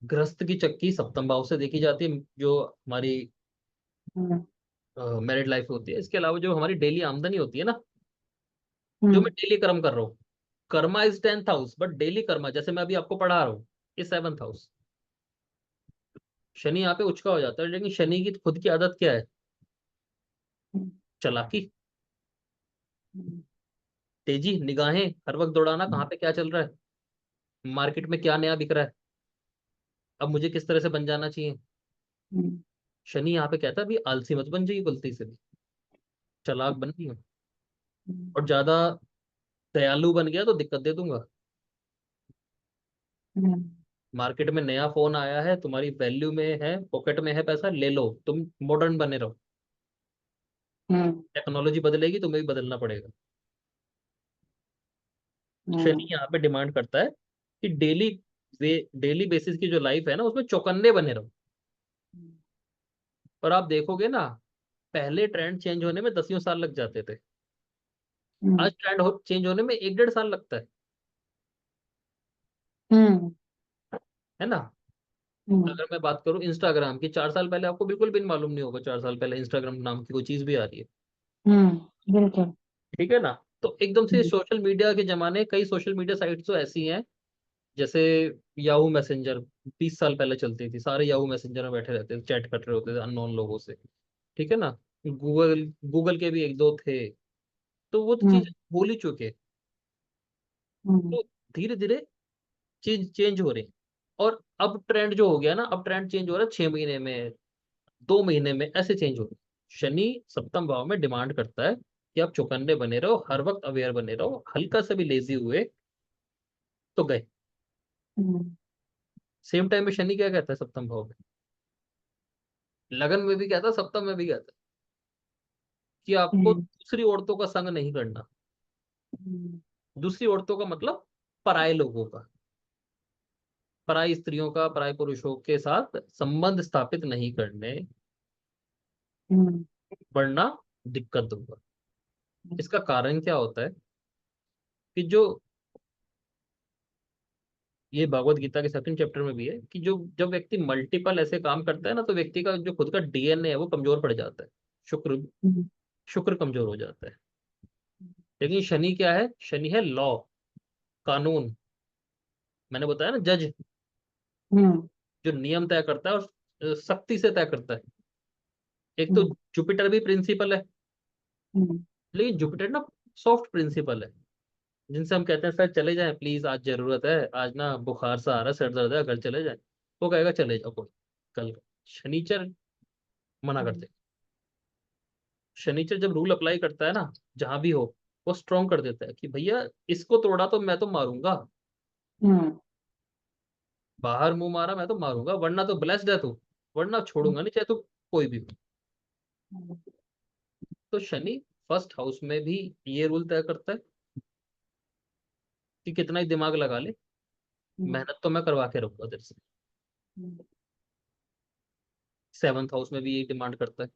गृहस्थ की चक्की सप्तम भाव से देखी जाती है, जो हमारी मैरिड लाइफ होती है। इसके अलावा जो हमारी डेली आमदनी होती है ना, जो मैं डेली कर्म कर रहा हूँ, Karma is 10th house, but daily Karma जैसे मैं अभी आपको पढ़ा रहा हूँ, ये 7th हाउस। शनि यहाँ पे उचका हो जाता है, लेकिन शनि की खुद की आदत क्या है? चालाकी, तेजी, निगाहें हर वक्त दौड़ाना, कहाँ पे क्या चल रहा है, मार्केट में क्या नया बिक रहा है, अब मुझे किस तरह से बन जाना चाहिए। शनि यहाँ पे कहता है भी आलसी मत बन जाइए, गलती से भी चालाक बन गई हो, और ज्यादा दयालु बन गया तो दिक्कत दे दूंगा। मार्केट में नया फोन आया है, तुम्हारी वैल्यू में है, पॉकेट में है पैसा, ले लो, तुम मॉडर्न बने रहो। टेक्नोलॉजी बदलेगी, तुम्हें भी बदलना पड़ेगा। शनि यहाँ पे डिमांड करता है कि डेली बेसिस की जो लाइफ है ना, उसमें चौकन्ने बने रहो। और आप देखोगे ना, पहले ट्रेंड चेंज होने में दसियों साल लग जाते थे, आज ट्रेंड चेंज होने में 1-1.5 साल लगता है ना। अगर मैं बात करूं इंस्टाग्राम की, 4 साल पहले आपको बिल्कुल भी मालूम नहीं होगा, 4 साल पहले इंस्टाग्राम नाम की कोई चीज भी आ रही है। बिल्कुल। ठीक है ना। तो एकदम से सोशल मीडिया के जमाने, कई सोशल मीडिया साइट्स तो ऐसी हैं, जैसे याहू मैसेंजर 20 साल पहले चलती थी, सारे याहू मैसेंजर में बैठे रहते थे, चैट कर रहे होते थे अननोन लोगों से। ठीक है ना। गूगल गूगल के भी एक दो थे, तो वो चीज भूल ही चुके। तो धीरे धीरे चीज चेंज हो रही है। और अब ट्रेंड जो हो गया ना, अब ट्रेंड चेंज हो रहा है 6 महीने में, 2 महीने में, ऐसे चेंज हो रही है। शनि सप्तम भाव में डिमांड करता है कि आप चौकन्ने बने रहो, हर वक्त अवेयर बने रहो, हल्का सा भी लेजी हुए तो गए। सेम टाइम में शनि क्या कहता है सप्तम भाव में? लगन में भी कहता है, सप्तम में भी कहता है कि आपको दूसरी औरतों का संग नहीं करना। दूसरी औरतों का मतलब पराये लोगों का, पराई स्त्रियों का, पराये पुरुषों के साथ संबंध स्थापित नहीं करने, वरना दिक्कत होगा। इसका कारण क्या होता है कि जो ये भगवत गीता के 2nd चैप्टर में भी है कि जो जब व्यक्ति मल्टीपल ऐसे काम करता है ना, तो व्यक्ति का जो खुद का डीएनए है वो कमजोर पड़ जाता है। शुक्र शुक्र कमजोर हो जाता है। लेकिन शनि क्या है? शनि है लॉ, कानून। मैंने बताया ना, जज, जो नियम तय करता है और सख्ती से तय करता है। एक तो जुपिटर भी प्रिंसिपल है, लेकिन जुपिटर ना सॉफ्ट प्रिंसिपल है, जिनसे हम कहते हैं सर चले जाएं प्लीज, आज जरूरत है, आज ना बुखार सा आ रहा है, सर दर्द है, घर चले जाएं। वो कहेगा चले जाओ कोई, कल। शनिचर मना करते। शनिचर जब रूल अप्लाई करता है ना, जहां भी हो, वो स्ट्रॉन्ग कर देता है कि भैया इसको तोड़ा तो मैं तो मारूंगा, बाहर मुंह मारा मैं तो मारूंगा, वरना तो ब्लेस्ड है तू, वरना छोड़ूंगा नहीं, चाहे तू कोई भी हो। तो शनि फर्स्ट हाउस में भी ये रूल तय करता है कि कितना ही दिमाग लगा ले, मेहनत तो मैं करवा के रखूंगा तेरे से। 7th हाउस में भी ये डिमांड करता है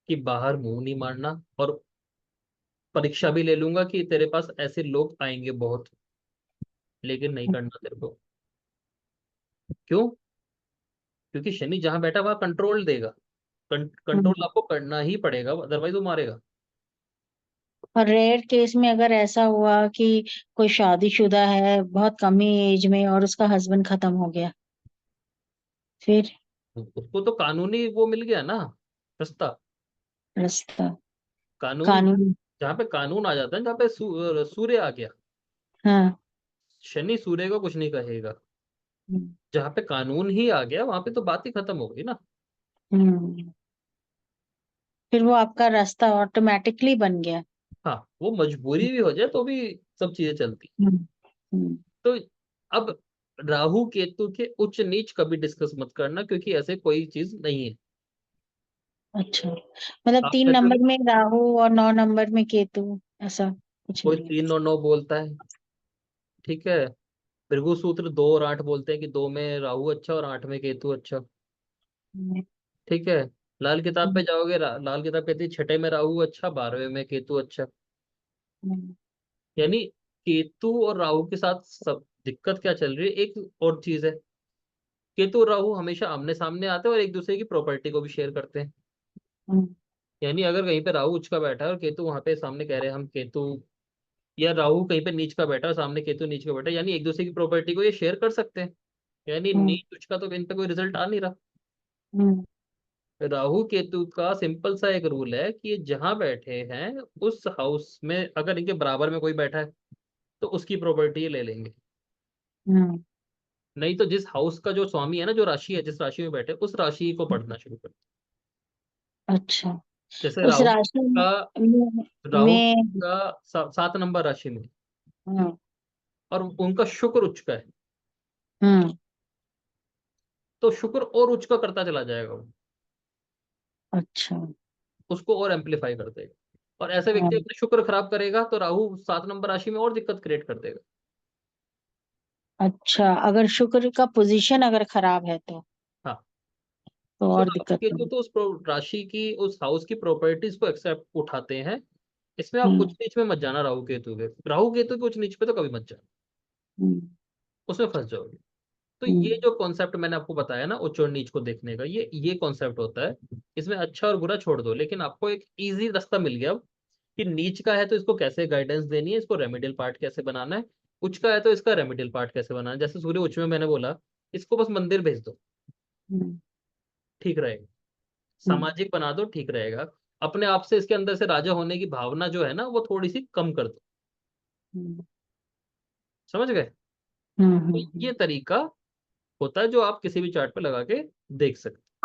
कि बाहर मुंह नहीं मारना, और परीक्षा भी ले लूंगा कि तेरे पास ऐसे लोग आएंगे बहुत, लेकिन नहीं करना तेरे को। क्यों? क्योंकि शनि जहां बैठा वहां कंट्रोल देगा। कंट्रोल आपको करना ही पड़ेगा, अदरवाइज वो मारेगा। और रेयर केस में अगर ऐसा हुआ कि कोई शादीशुदा है बहुत कम ही एज में और उसका हस्बैंड खत्म हो गया, फिर उसको तो कानूनी वो मिल गया ना, रास्ता। रास्ता कानून, कानून। जहाँ पे कानून आ जाता है, जहाँ पे सूर्य आ गया, हाँ। शनि सूर्य को कुछ नहीं कहेगा। जहाँ पे कानून ही आ गया, वहां पे तो बात ही खत्म हो गई ना। हम्म फिर वो आपका रास्ता ऑटोमेटिकली बन गया। हाँ, वो मजबूरी भी हो जाए तो भी सब चीजें चलती। हम्म हम्म तो अब राहु केतु के उच्च नीच कभी डिस्कस मत करना, क्योंकि ऐसे कोई चीज नहीं है। अच्छा, मतलब आप 3 कहते हो नंबर ना, में राहु और 9 नंबर में केतु, ऐसा कुछ कोई नहीं है। 3 और 9 बोलता है, ठीक है। भृगु सूत्र 2 और 8 बोलते हैं कि 2 में राहु अच्छा और 8 में केतु अच्छा, हम्म, ठीक है। लाल किताब पे हम्म, जाओगे, लाल किताब कहती है छठे में राहु अच्छा, 12वें में केतु अच्छा। हम्म, यानी केतु और राहु के साथ सब दिक्कत क्या चल रही है, एक और चीज है। केतु और राहु हमेशा आमने सामने आते हैं और एक दूसरे की प्रॉपर्टी को भी शेयर करते हैं। हम्म, यानी अगर कहीं पे राहु उच्च का बैठा है और केतु वहां पे सामने कह रहे हैं हम केतु, या राहु कहीं पे नीच का बैठा है और सामने केतु नीच का बैठा है, यानी एक दूसरे की प्रॉपर्टी को ये शेयर कर सकते हैं। यानी हम्म, नीच उच्च का तो इन पे कोई रिजल्ट आ नहीं रहा। हम्म, राहु केतु का सिंपल सा एक रूल है कि ये जहां बैठे हैं उस हाउस में अगर इनके बराबर में कोई बैठा है तो उसकी प्रॉपर्टी ये ले लेंगे। हम्म, नहीं तो जिस हाउस का जो स्वामी है ना, जो राशि है जिस राशि में बैठे, उस राशि को पढ़ना शुरू कर। अच्छा, जैसे उस राशि का राहु में, का 7 नंबर राशि में, हम्म, और उनका शुक्र उच्च का है, हम्म, तो शुक्र और उच्च का करता चला जाएगा वो, अच्छा, उसको और एम्पलीफाई कर देगा। और ऐसे व्यक्ति हाँ, अपने शुक्र खराब करेगा तो राहु 7 नंबर राशि में और दिक्कत क्रिएट कर देगा। अच्छा, अगर शुक्र का पोजीशन अगर खराब है हाँ, तो तो और राहु दिक्कत केतु होगी। तो उस राशि की उस हाउस की प्रॉपर्टीज को एक्सेप्ट उठाते हैं। इसमें आप हम्म, उच्च नीच में मत जाना, राहु केतु के उच्च नीच पे तो कभी मत जाना, हम्म, उसमें फंस जाओगे। तो ये हम्म, जो कॉन्सेप्ट मैंने आपको बताया ना उच्च और नीच को देखने का, ये कॉन्सेप्ट होता है। इसमें अच्छा और बुरा छोड़ दो, लेकिन आपको एक इजी रास्ता मिल गया अब कि नीच का है तो इसको कैसे गाइडेंस देनी है, इसको रेमेडियल पार्ट कैसे बनाना है। उच्च का है तो इसका रेमेडियल पार्ट कैसे बनाना है। जैसे सूर्य उच्च में मैंने बोला, इसको बस मंदिर भेज दो, हम्म, ठीक रहेगा। हम्म, सामाजिक बना दो, ठीक रहेगा। अपने आप से इसके अंदर से राजा होने की भावना जो है ना वो थोड़ी सी कम कर दो। हम्म, समझ गए? हम्म, तो ये तरीका होता है जो आप किसी भी चार्ट पे लगा के देख सकते हैं।